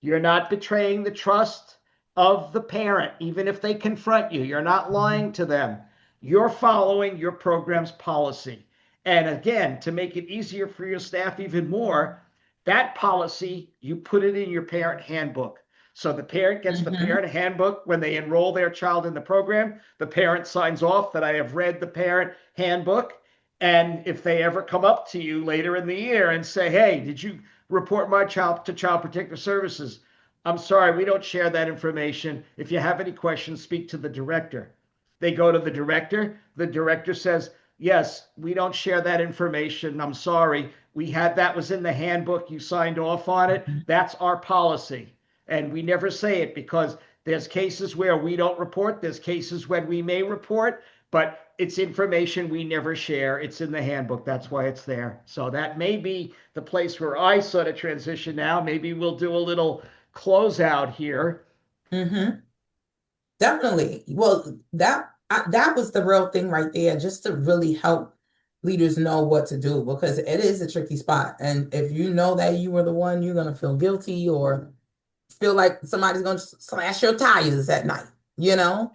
you're not betraying the trust, of the parent, even if they confront you. You're not lying to them. You're following your program's policy. And again, to make it easier for your staff even more, that policy, you put it in your parent handbook. So the parent gets the Mm-hmm. parent handbook when they enroll their child in the program. The parent signs off that I have read the parent handbook. And if they ever come up to you later in the year and say, hey, did you report my child to Child Protective Services? I'm sorry, we don't share that information. If you have any questions, speak to the director. They go to the director. The director says, yes, we don't share that information. I'm sorry. That was in the handbook. You signed off on it. That's our policy. And we never say it because there's cases where we don't report. There's cases when we may report, but it's information we never share. It's in the handbook. That's why it's there. So that may be the place where I sort of transition now. Maybe we'll do a little closeout here. Mm-hmm. Definitely. Well, that was the real thing right there, just to really help leaders know what to do because it is a tricky spot. And if you know that you were the one, you're gonna feel guilty or feel like somebody's gonna slash your tires at night, you know?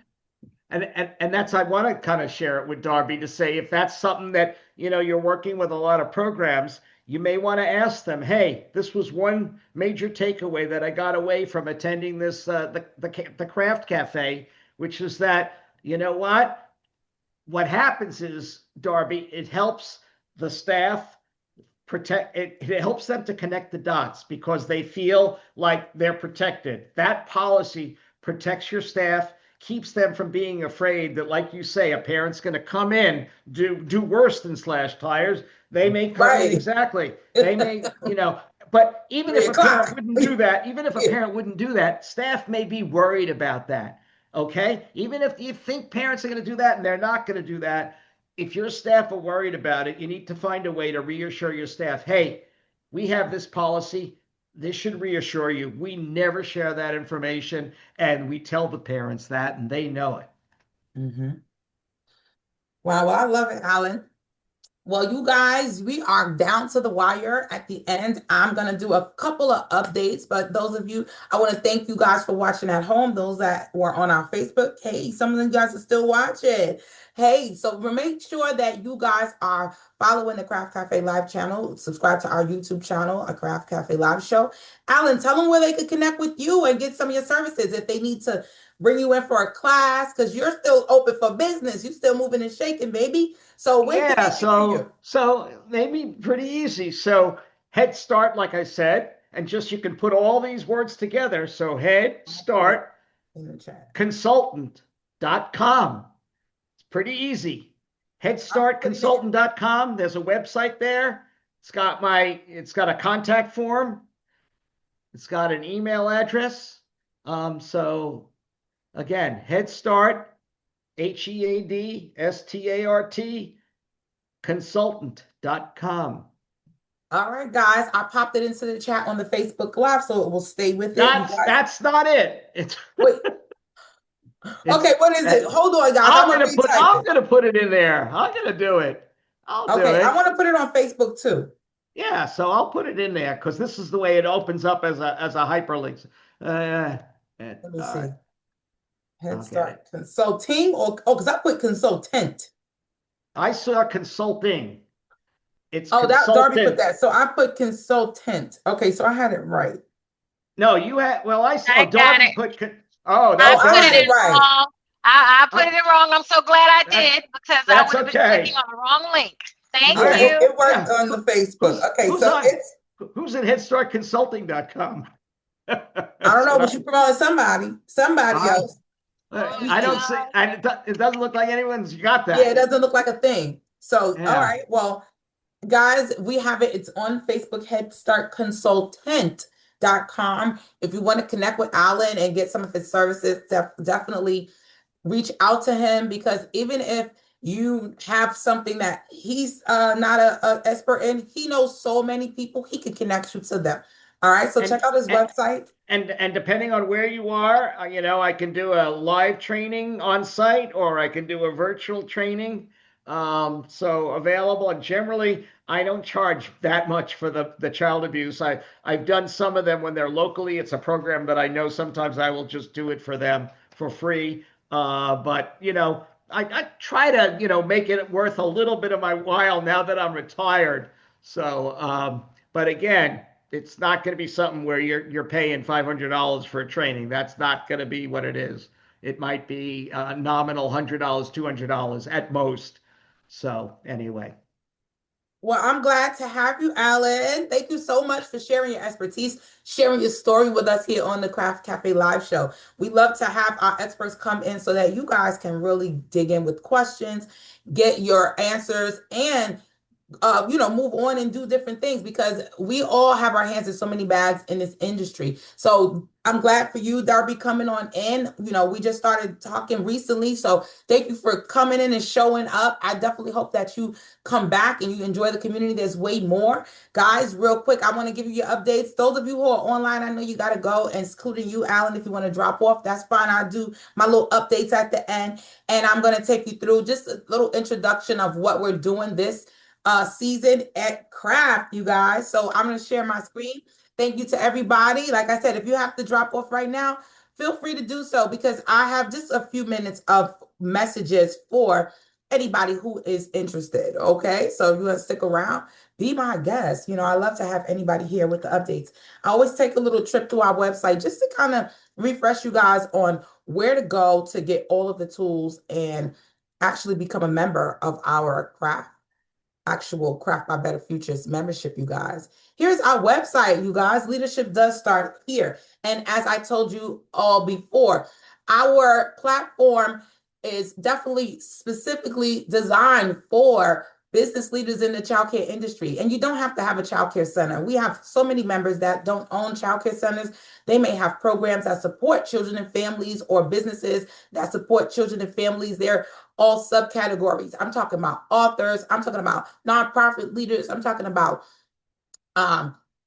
And that's I want to kind of share it with Darby to say if that's something that you're working with a lot of programs, you may want to ask them, hey, this was one major takeaway that I got away from attending this the craft cafe, which is that what happens is, Darby, it helps the staff it helps them to connect the dots because they feel like they're protected. That policy protects your staff, keeps them from being afraid that, like you say, a parent's going to come in, do worse than slash tires. They may come in, Right. exactly. They may, but even if a parent 3 o'clock. wouldn't do that, even if a parent wouldn't do that, staff may be worried about that. Okay. Even if you think parents are going to do that and they're not going to do that, if your staff are worried about it, you need to find a way to reassure your staff, hey, we have this policy. This should reassure you. We never share that information, and we tell the parents that, and they know it. Hmm. Wow, well, I love it, Alan. Well, you guys, we are down to the wire at the end. I'm going to do a couple of updates, but those of you, I want to thank you guys for watching at home. Those that were on our Facebook, hey, some of you guys are still watching. Hey, so make sure that you guys are following the Craft Cafe Live channel, subscribe to our YouTube channel, a Craft Cafe Live show. Alan, tell them where they could connect with you and get some of your services if they need to bring you in for a class, because you're still open for business. You're still moving and shaking, baby. So where can Yeah, they get to you? so maybe pretty easy. So Head Start, like I said, and just you can put all these words together. So Head I'll put it Start in the chat. Consultant.com. It's pretty easy. I'll put it in. Headstartconsultant.com. There's a website there. It's got a contact form. It's got an email address. So again, Head Start, HEADSTART, consultant.com. All right, guys. I popped it into the chat on the Facebook Live, so it will stay with it. You That's guys, that's not it. wait. It's Okay, what is it? Hold on, guys. I'm I'm gonna gonna put retype I'm it. gonna put it in there. I'm gonna do it. I'll do Okay, I it. want to put it on Facebook too. Yeah, so I'll put it in there because this is the way it opens up as a hyperlink. Uh, Let me all see. right, Head I'll get Start it. Consulting or because I put consultant. I saw consulting. It's Oh, that Darby put consultant. that. So I put consultant. Okay, so I had it right. No, you had. Well, I saw I got Darby it. put. Oh, I Oh, that's I put all it had it in right. right. wrong. I put Uh, it in wrong. I'm so glad I that did because I that's would have been clicking okay. on the wrong link. All Thank Yeah, right. you. it worked Yeah. on the Facebook. Okay, Who's so on? it's Who's at HeadStartConsulting.com? I don't That's know, what but you promoted somebody I. else. Oh I don't You see. no. It doesn't look like anyone's got Yeah, it that. doesn't look like a thing. So, all Yeah. right. Well, guys, we have it. It's on Facebook, headstartconsultant.com. If you want to connect with Alan and get some of his services, definitely reach out to him because even if you have something that he's not a expert in, he knows so many people, he can connect you to them. All right. So And check out his and website. and depending on where you are, I can do a live training on site or I can do a virtual training. So available, and generally I don't charge that much for the child abuse. I've done some of them when they're locally. It's a program that I know sometimes I will just do it for them for free. But I try to make it worth a little bit of my while now that I'm retired. So, but again, it's not going to be something where you're paying $500 for a training. That's not going to be what it is. It might be nominal $100, $200 at most. So anyway. Well, I'm glad to have you, Alan. Thank you so much for sharing your expertise, sharing your story with us here on the Craft Cafe Live Show. We love to have our experts come in so that you guys can really dig in with questions, get your answers, and move on and do different things because we all have our hands in so many bags in this industry. So I'm glad for you, Darby, coming on in. We just started talking recently. So thank you for coming in and showing up. I definitely hope that you come back and you enjoy the community. There's way more. Guys, real quick, I want to give you your updates. Those of you who are online, I know you got to go, and including you, Alan, if you want to drop off, that's fine. I'll do my little updates at the end. And I'm going to take you through just a little introduction of what we're doing this season at Craft, you guys. So I'm going to share my screen. Thank you to everybody. Like I said, if you have to drop off right now, feel free to do so because I have just a few minutes of messages for anybody who is interested. Okay. So if you want to stick around, be my guest. I love to have anybody here with the updates. I always take a little trip to our website just to kind of refresh you guys on where to go to get all of the tools and actually become a member of our Craft actual Craft by Better Futures membership, you guys. Here's our website, you guys. Leadership does start here. And as I told you all before, our platform is definitely specifically designed for business leaders in the childcare industry. And you don't have to have a childcare center. We have so many members that don't own childcare centers. They may have programs that support children and families or businesses that support children and families. They're all subcategories. I'm talking about authors. I'm talking about nonprofit leaders. I'm talking about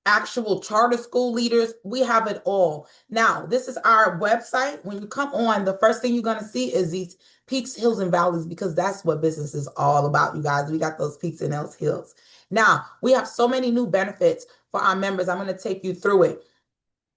actual charter school leaders. We have it all. Now, this is our website. When you come on, the first thing you're going to see is these peaks, hills, and valleys, because that's what business is all about, you guys. We got those peaks and those hills. Now, we have so many new benefits for our members. I'm going to take you through it.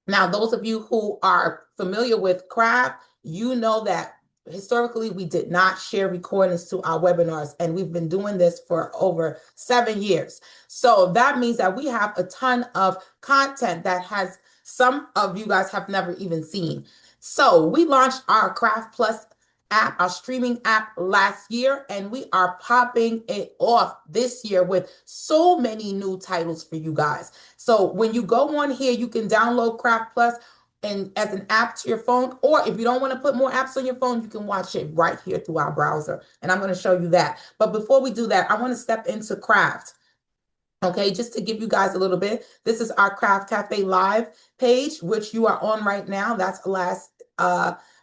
Now, those of you who are familiar with Craft, you know that historically we did not share recordings to our webinars, and we've been doing this for over 7 years. So that means that we have a ton of content that has some of you guys have never even seen. So we launched our Craft Plus app, our streaming app last year, and we are popping it off this year with so many new titles for you guys. So when you go on here, you can download Craft Plus and as an app to your phone, or if you don't want to put more apps on your phone, you can watch it right here through our browser. And I'm going to show you that. But before we do that, I want to step into Craft. Okay, just to give you guys a little bit, this is our Craft Cafe Live page, which you are on right now. That's last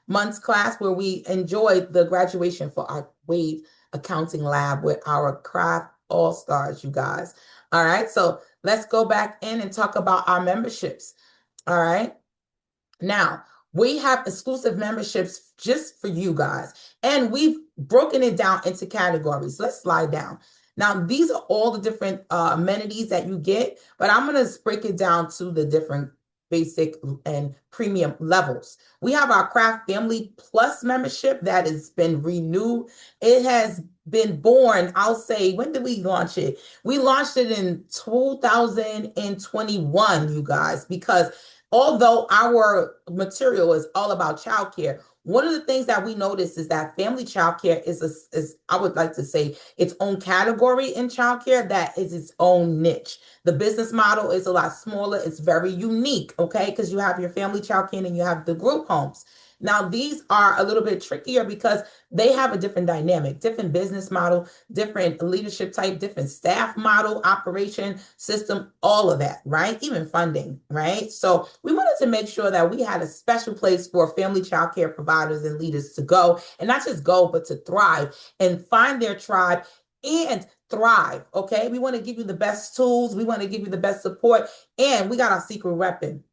month's class where we enjoyed the graduation for our WAVE accounting lab with our Craft All-Stars, you guys. All right, so let's go back in and talk about our memberships. All right. Now, we have exclusive memberships just for you guys, and we've broken it down into categories. Let's slide down. Now, these are all the different amenities that you get, but I'm going to break it down to the different basic and premium levels. We have our Craft Family Plus membership that has been renewed. It has been born, I'll say, when did we launch it? We launched it in 2021, you guys, because although our material is all about childcare, one of the things that we notice is that family childcare is I would like to say its own category in childcare that is its own niche. The business model is a lot smaller. It's very unique, okay? Because you have your family childcare and you have the group homes. Now, these are a little bit trickier because they have a different dynamic, different business model, different leadership type, different staff model, operation system, all of that, right? Even funding, right? So we wanted to make sure that we had a special place for family childcare providers and leaders to go, and not just go, but to thrive and find their tribe and thrive, okay? We want to give you the best tools. We want to give you the best support, and we got our secret weapon.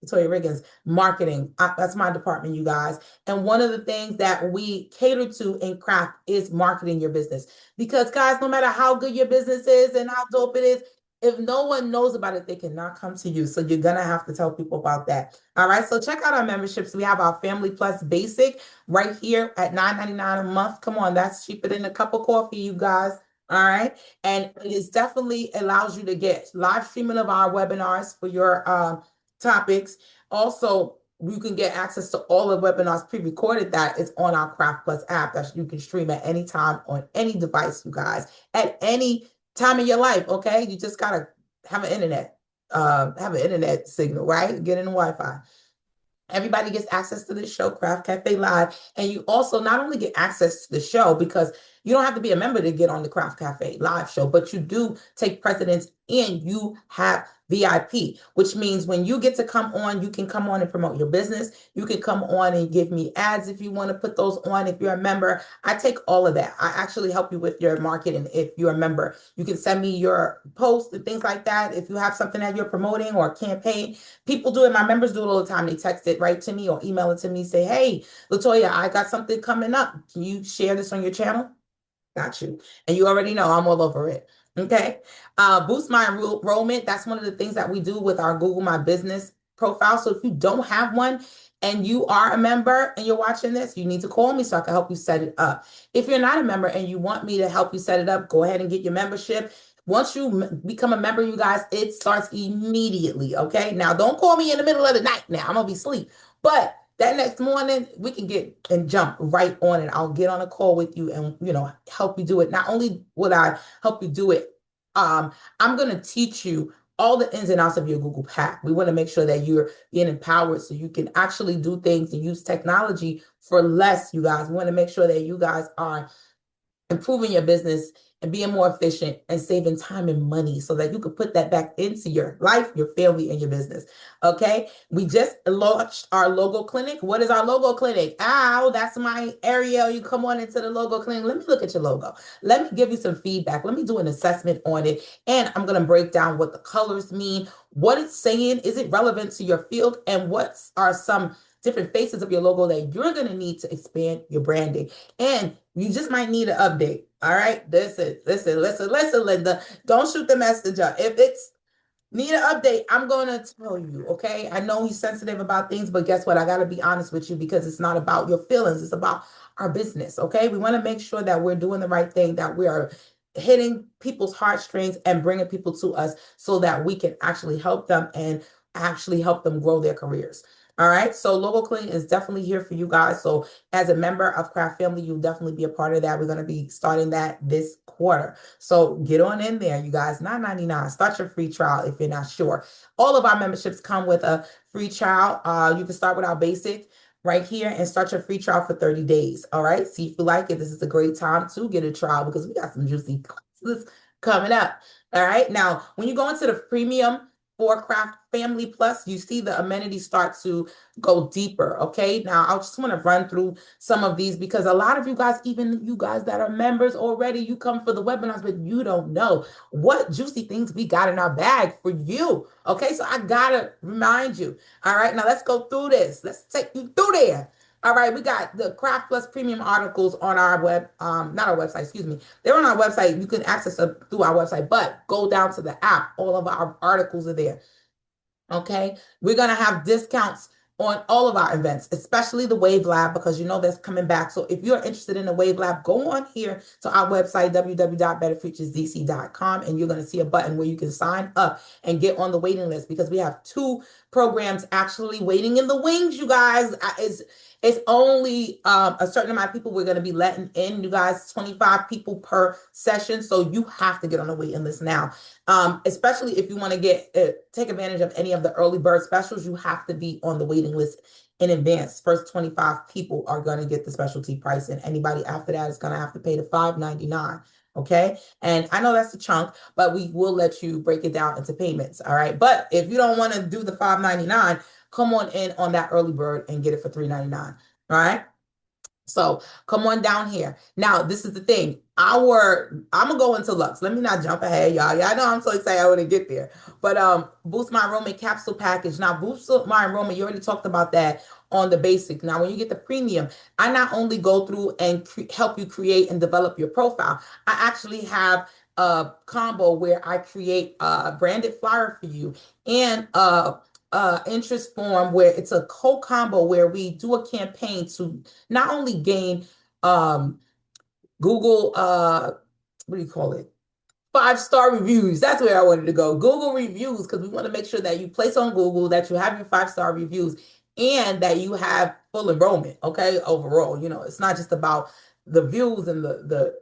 Latoya Riggins, marketing. That's my department, you guys. And one of the things that we cater to in craft is marketing your business. Because, guys, no matter how good your business is and how dope it is, if no one knows about it, they cannot come to you. So you're going to have to tell people about that. All right. So check out our memberships. We have our Family Plus Basic right here at $9.99 a month. Come on. That's cheaper than a cup of coffee, you guys. All right. And it definitely allows you to get live streaming of our webinars for your topics. Also, you can get access to all the webinars pre-recorded that is on our Craft Plus app that you can stream at any time on any device, you guys, at any time in your life. Okay, you just gotta have an internet signal, right? Get in the Wi-Fi. Everybody gets access to this show, Craft Cafe Live. And you also not only get access to the show, because you don't have to be a member to get on the Craft Cafe Live show, but you do take precedence and you have VIP, which means when you get to come on, you can come on and promote your business. You can come on and give me ads if you want to put those on. If you're a member, I take all of that. I actually help you with your marketing. If you're a member, you can send me your posts and things like that. If you have something that you're promoting or a campaign, people do it. My members do it all the time. They text it right to me or email it to me. Say, hey, Latoya, I got something coming up. Can you share this on your channel? Got you. And you already know I'm all over it. Okay. Boost my enrollment. That's one of the things that we do with our Google My Business profile. So if you don't have one and you are a member and you're watching this, you need to call me so I can help you set it up. If you're not a member and you want me to help you set it up, go ahead and get your membership. Once you become a member, you guys, it starts immediately. Okay. Now, don't call me in the middle of the night. Now, I'm going to be asleep. But that next morning, we can get and jump right on it. I'll get on a call with you and, help you do it. Not only will I help you do it, I'm going to teach you all the ins and outs of your Google Pack. We want to make sure that you're being empowered so you can actually do things and use technology for less, you guys. We want to make sure that you guys are improving your business and being more efficient and saving time and money so that you can put that back into your life, your family, and your business. Okay. We just launched our logo clinic. What is our logo clinic? Ow, that's my area. You come on into the logo clinic. Let me look at your logo. Let me give you some feedback. Let me do an assessment on it. And I'm going to break down what the colors mean, what it's saying. Is it relevant to your field? And what are some different faces of your logo that you're going to need to expand your branding. And you just might need an update. All right. Listen, Linda. Don't shoot the messenger. If it's need an update, I'm going to tell you. Okay. I know he's sensitive about things, but guess what? I got to be honest with you because it's not about your feelings. It's about our business. Okay. We want to make sure that we're doing the right thing, that we are hitting people's heartstrings and bringing people to us so that we can actually help them and actually help them grow their careers. All right. So Logo Clean is definitely here for you guys. So as a member of Craft Family, you'll definitely be a part of that. We're going to be starting that this quarter. So get on in there, you guys. $9.99. Start your free trial if you're not sure. All of our memberships come with a free trial. You can start with our basic right here and start your free trial for 30 days. All right. See if you like it. This is a great time to get a trial because we got some juicy classes coming up. All right. Now, when you go into the premium for Craft Family Plus, you see the amenities start to go deeper. Okay. Now, I just want to run through some of these because a lot of you guys, even you guys that are members already, you come for the webinars, but you don't know what juicy things we got in our bag for you. Okay. So I got to remind you. All right. Now let's go through this. Let's take you through there. All right, we got the Craft Plus premium articles on our not our website, excuse me. They're on our website. You can access them through our website, but go down to the app. All of our articles are there. Okay, we're going to have discounts on all of our events, especially the Wave Lab, because you know that's coming back. So if you're interested in the Wave Lab, go on here to our website, www.betterfuturesdc.com, and you're going to see a button where you can sign up and get on the waiting list because we have 2 programs actually waiting in the wings, you guys. It's only a certain amount of people we're going to be letting in, you guys, 25 people per session. So you have to get on the waiting list now. Especially if you want to take advantage of any of the early bird specials, you have to be on the waiting list in advance. First 25 people are going to get the specialty price, and anybody after that is going to have to pay the $5.99. Okay. And I know that's a chunk, but we will let you break it down into payments. All right. But if you don't want to do the $5.99, come on in on that early bird and get it for $3.99. All right. So come on down here. Now, this is the thing. I'm gonna go into Lux. Let me not jump ahead, y'all. Y'all know I'm so excited I want to get there. But boost my enrollment capsule package. Now, boost my enrollment. You already talked about that on the basic. Now, when you get the premium, I not only go through and help you create and develop your profile, I actually have a combo where I create a branded flyer for you and interest form where it's a co-combo where we do a campaign to not only gain Google what do you call it? 5-star reviews. That's where I wanted to go. Google reviews, because we want to make sure that you place on Google, that you have your 5-star reviews, and that you have full enrollment. Okay, overall, it's not just about the views and the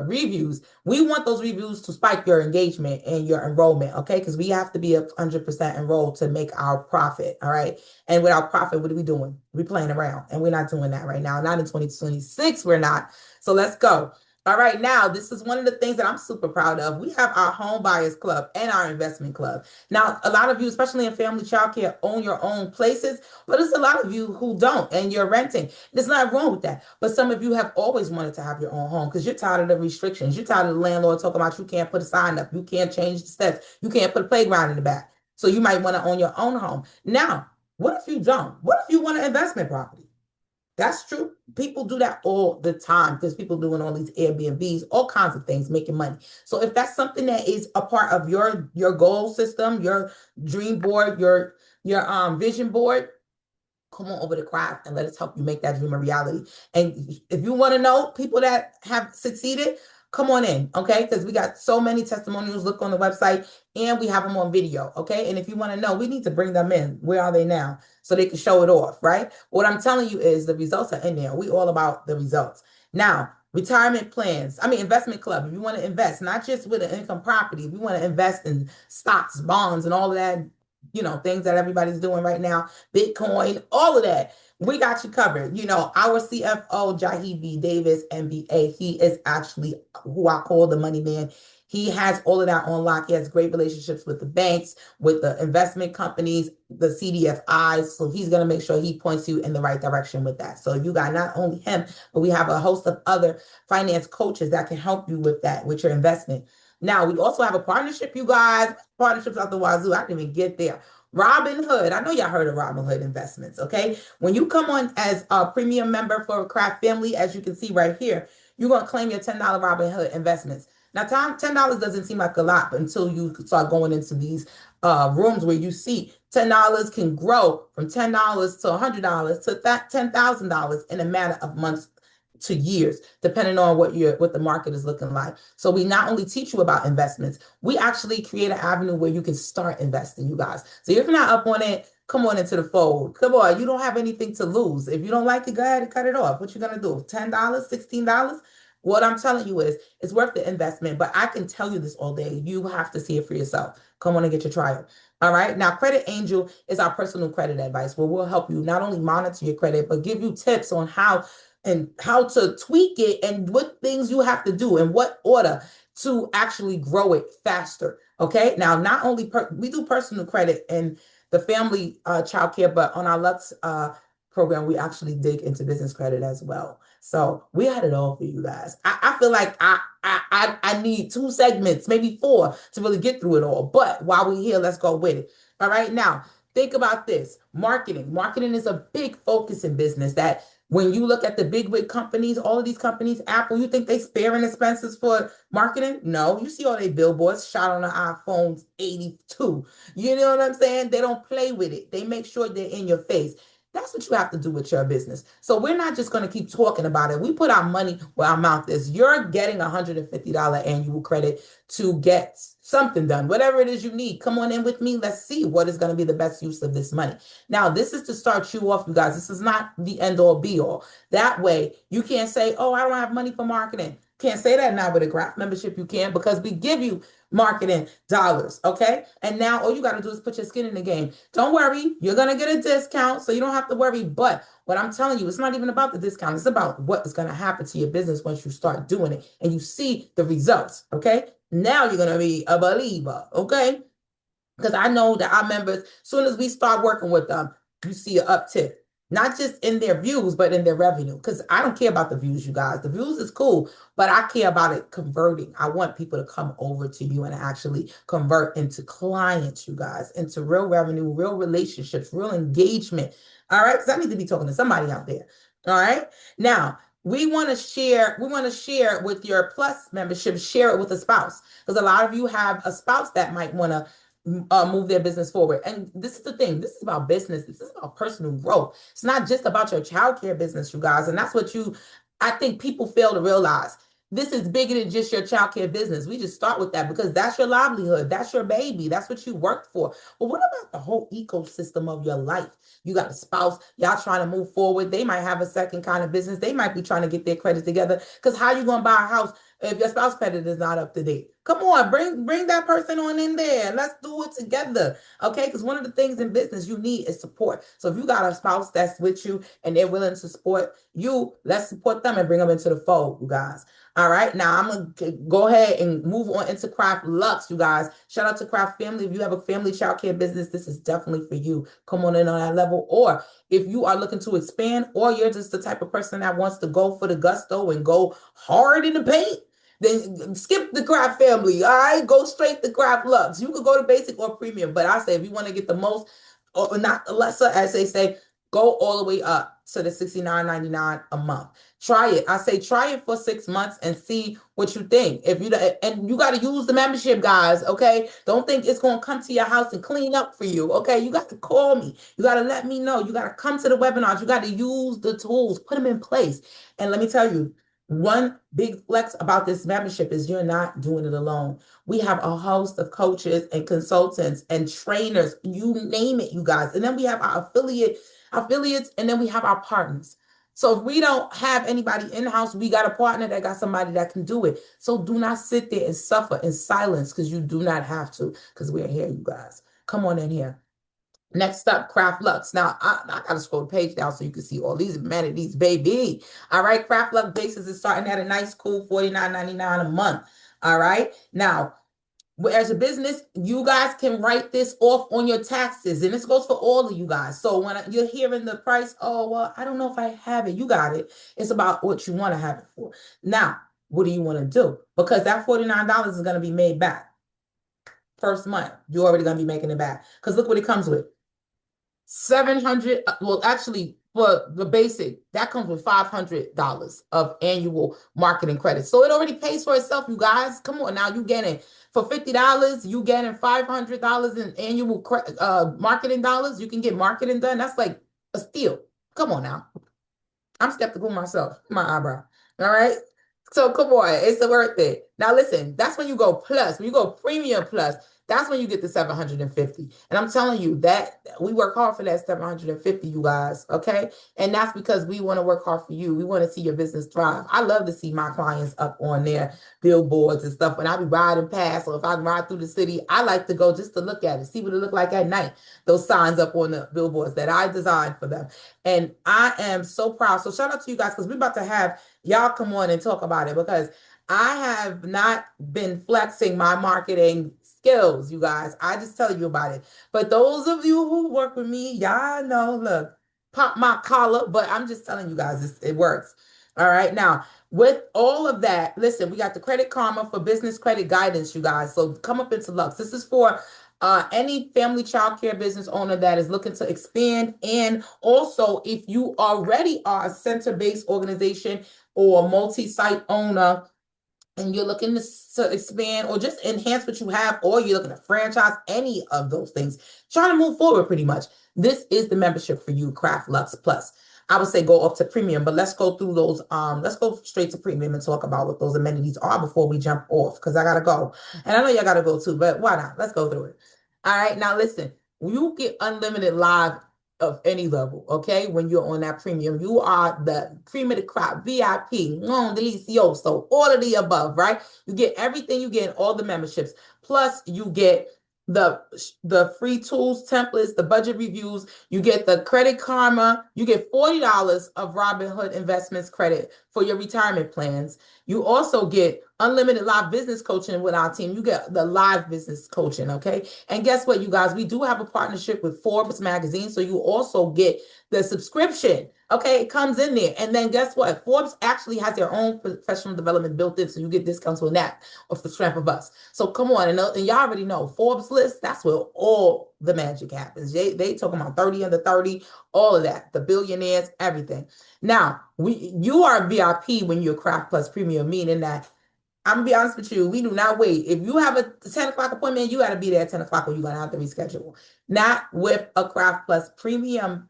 reviews. We want those reviews to spike your engagement and your enrollment. Okay, because we have to be 100% enrolled to make our profit. All right, and without profit, what are we doing? We're playing around, and we're not doing that right now. Not in 2026. We're not. So let's go. All right, now this is one of the things that I'm super proud of. We have our home buyers club and our investment club. Now, a lot of you, especially in family childcare, own your own places, but there's a lot of you who don't and you're renting. There's nothing wrong with that. But some of you have always wanted to have your own home because you're tired of the restrictions. You're tired of the landlord talking about you can't put a sign up, you can't change the steps, you can't put a playground in the back. So you might want to own your own home. Now, what if you don't? What if you want an investment property? That's true. People do that all the time because people doing all these Airbnbs, all kinds of things, making money. So if that's something that is a part of your goal system, your dream board, your vision board, come on over to Craft and let us help you make that dream a reality. And if you want to know people that have succeeded, come on in, okay? Because we got so many testimonials. Look on the website and we have them on video, okay? And if you want to know, we need to bring them in. Where are they now? So they can show it off, right? What I'm telling you is the results are in there. We all about the results. Now, retirement plans, investment club. If you want to invest, not just with an income property, if you want to invest in stocks, bonds, and all of that, things that everybody's doing right now, Bitcoin, all of that. We got you covered. Our CFO, Jahi B. Davis, MBA, he is actually who I call the money man. He has all of that on lock. He has great relationships with the banks, with the investment companies, the CDFIs. So he's going to make sure he points you in the right direction with that. So you got not only him, but we have a host of other finance coaches that can help you with that, with your investment. Now, we also have a partnership, you guys. Partnerships out the wazoo. I didn't even get there. Robinhood. I know y'all heard of Robinhood investments, okay? When you come on as a premium member for Craft Family, as you can see right here, you're going to claim your $10 Robinhood investments. Now, $10 doesn't seem like a lot until you start going into these rooms where you see $10 can grow from $10 to $100 to $10,000 in a matter of months to years, depending on what the market is looking like. So we not only teach you about investments, we actually create an avenue where you can start investing, you guys. So if you're not up on it, come on into the fold. Come on, you don't have anything to lose. If you don't like it, go ahead and cut it off. What you gonna do? $10, $16? What I'm telling you is it's worth the investment, but I can tell you this all day. You have to see it for yourself. Come on and get your trial. All right. Now, Credit Angel is our personal credit advice where we'll help you not only monitor your credit, but give you tips on how to tweak it and what things you have to do in what order to actually grow it faster. Okay. Now, not only we do personal credit and the family childcare, but on our Lux program, we actually dig into business credit as well. So we had it all for you guys. I feel like I need 2 segments, maybe 4, to really get through it all. But while we're here, let's go with it. All right. Now, think about this. Marketing. Marketing is a big focus in business that when you look at the big wig companies, all of these companies, Apple, you think they sparing expenses for marketing? No, you see all their billboards shot on the iPhones 82. You know what I'm saying? They don't play with it. They make sure they're in your face. That's what you have to do with your business. So we're not just going to keep talking about it. We put our money where our mouth is. You're getting $150 annual credit to get something done, whatever it is you need. Come on in with me. Let's see what is going to be the best use of this money. Now, this is to start you off, you guys. This is not the end all be all. That way, you can't say, oh, I don't have money for marketing. Can't say that now with a Graph membership. You can, because we give you marketing dollars, okay? And now all you got to do is put your skin in the game. Don't worry, you're going to get a discount, so you don't have to worry. But what I'm telling you, it's not even about the discount. It's about what is going to happen to your business once you start doing it and you see the results, okay? Now you're going to be a believer, okay? Because I know that our members, as soon as we start working with them, you see an uptick. not just in their views, but in their revenue. Because I don't care about the views, you guys. The views is cool, but I care about it converting. I want people to come over to you and actually convert into clients, you guys, into real revenue, real relationships, real engagement. All right. Because I need to be talking to somebody out there. All right. Now, we want to share with your plus membership, share it with a spouse. Because a lot of you have a spouse that might want to move their business forward. And this is the thing. This is about business. This is about personal growth. It's not just about your childcare business, you guys. And that's what I think people fail to realize. This is bigger than just your childcare business. We just start with that because that's your livelihood. That's your baby. That's what you worked for. But what about the whole ecosystem of your life? You got a spouse, y'all trying to move forward. They might have a second kind of business. They might be trying to get their credit together. Because how you going to buy a house if your spouse credit is not up to date? Come on, bring that person on in there. Let's do it together. Okay. Because one of the things in business you need is support. So if you got a spouse that's with you and they're willing to support you, let's support them and bring them into the fold, you guys. All right. Now I'm going to go ahead and move on into Craft Lux, you guys. Shout out to Craft Family. If you have a family childcare business, this is definitely for you. Come on in on that level. Or if you are looking to expand, or you're just the type of person that wants to go for the gusto and go hard in the paint, then skip the Craft Family. All right. Go straight to Craft Lux. You could go to basic or premium, but I say if you want to get the most, or not the lesser, as they say, go all the way up to the $69.99 a month. Try it. I say try it for 6 months and see what you think. If you and you got to use the membership, guys. Okay, don't think it's going to come to your house and clean up for you. Okay, you got to call me. You got to let me know. You got to come to the webinars. You got to use the tools, put them in place. And let me tell you, one big flex about this membership is you're not doing it alone. We have a host of coaches and consultants and trainers, you name it, you guys. And then we have our affiliates, and then we have our partners. So if we don't have anybody in-house, we got a partner that got somebody that can do it. So do not sit there and suffer in silence because you do not have to, because we're here, you guys. Come on in here. Next up, Craft Lux. Now, I got to scroll the page down so you can see all these amenities, baby. All right, Craft Lux basis is starting at a nice, cool $49.99 a month. All right. Now, as a business, you guys can write this off on your taxes, and this goes for all of you guys. So when you're hearing the price, oh, well, I don't know if I have it. You got it. It's about what you want to have it for. Now, what do you want to do? Because that $49 is going to be made back. First month, you're already going to be making it back. Because look what it comes with. 700, well, actually, for the basic, that comes with $500 of annual marketing credits. So it already pays for itself, you guys. Come on now, you getting for $50, you getting $500 in annual marketing dollars. You can get marketing done. That's like a steal. Come on now. I'm skeptical myself, my eyebrow. All right. So come on, it's worth it. Now listen, that's when you go plus. When you go premium plus, that's when you get the 750. And I'm telling you that we work hard for that 750, you guys. Okay. And that's because we want to work hard for you. We want to see your business thrive. I love to see my clients up on their billboards and stuff. When I be riding past, or if I ride through the city, I like to go just to look at it, see what it look like at night. Those signs up on the billboards that I designed for them. And I am so proud. So shout out to you guys, because we're about to have y'all come on and talk about it, because I have not been flexing my marketing skills, you guys. I just tell you about it. But those of you who work with me, y'all know, look, pop my collar, but I'm just telling you guys, it works. All right. Now, with all of that, listen, we got the Credit Karma for business credit guidance, you guys. So come up into Lux. This is for any family child care business owner that is looking to expand. And also, if you already are a center-based organization or multi-site owner, and you're looking to expand or just enhance what you have, or you're looking to franchise, any of those things, trying to move forward pretty much, this is the membership for you, Craft Lux Plus. I would say go up to premium, but let's go through those. Let's go straight to premium and talk about what those amenities are before we jump off, because I got to go. And I know y'all got to go too, but why not? Let's go through it. All right. Now, listen, you get unlimited live of any level, okay? When you're on that premium, you are the cream of the crop, VIP, non delicioso, all of the above, right? You get everything you get in all the memberships. Plus, you get the free tools, templates, the budget reviews. You get the Credit Karma. You get $40 of Robinhood Investments credit for your retirement plans. You also get unlimited live business coaching with our team. You get the live business coaching, okay? And guess what, you guys? We do have a partnership with Forbes magazine, so you also get the subscription. Okay, it comes in there. And then guess what? Forbes actually has their own professional development built in, so you get discounts on that off the strength of us. So come on, and y'all already know Forbes list, that's where all the magic happens. They talking about 30 under 30, all of that, the billionaires, everything. Now, you are VIP when you're Craft Plus Premium, meaning that I'm gonna be honest with you, we do not wait. If you have a 10 o'clock appointment, you got to be there at 10 o'clock or you're gonna have to reschedule. Not with a Craft Plus Premium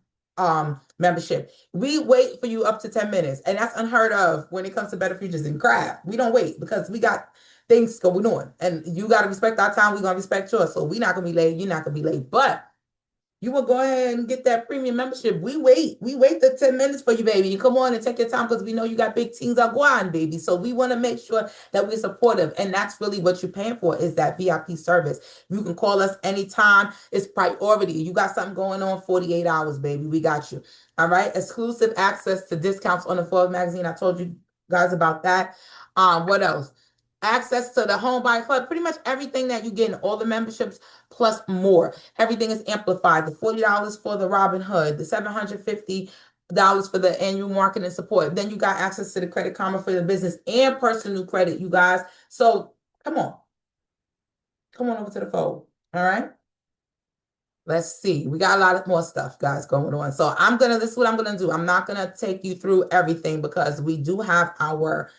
membership. We wait for you up to 10 minutes, and that's unheard of when it comes to Better Futures in Craft. We don't wait because we got things going on, and you got to respect our time. We're gonna respect yours, so we're not gonna be late. You're not gonna be late, but you will go ahead and get that premium membership. We wait the 10 minutes for you, baby. You come on and take your time because we know you got big teams out going, baby. So we want to make sure that we're supportive. And that's really what you're paying for, is that VIP service. You can call us anytime. It's priority. You got something going on, 48 hours, baby. We got you. All right. Exclusive access to discounts on the Forbes magazine. I told you guys about that. What else? Access to the Home Buy Club, pretty much everything that you get in all the memberships plus more. Everything is amplified. The $40 for the Robin Hood, the $750 for the annual marketing support. Then you got access to the Credit Karma for the business and personal credit, you guys. So come on. Come on over to the fold. All right. Let's see. We got a lot of more stuff, guys, going on. So this is what I'm gonna do. I'm not gonna take you through everything because we do have our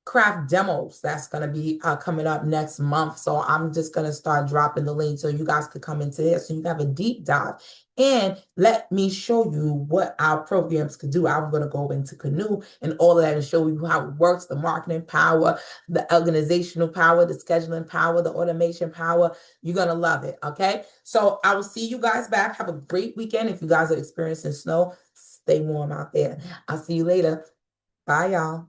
craft demos that's going to be coming up next month. So I'm just going to start dropping the link so you guys could come into this so you can have a deep dive and let me show you what our programs could do. I'm going to go into Canoe and all of that and show you how it works, the marketing power, the organizational power, the scheduling power, the automation power. You're going to love it. Okay. So I will see you guys back. Have a great weekend. If you guys are experiencing snow, stay warm out there. I'll see you later. Bye, y'all.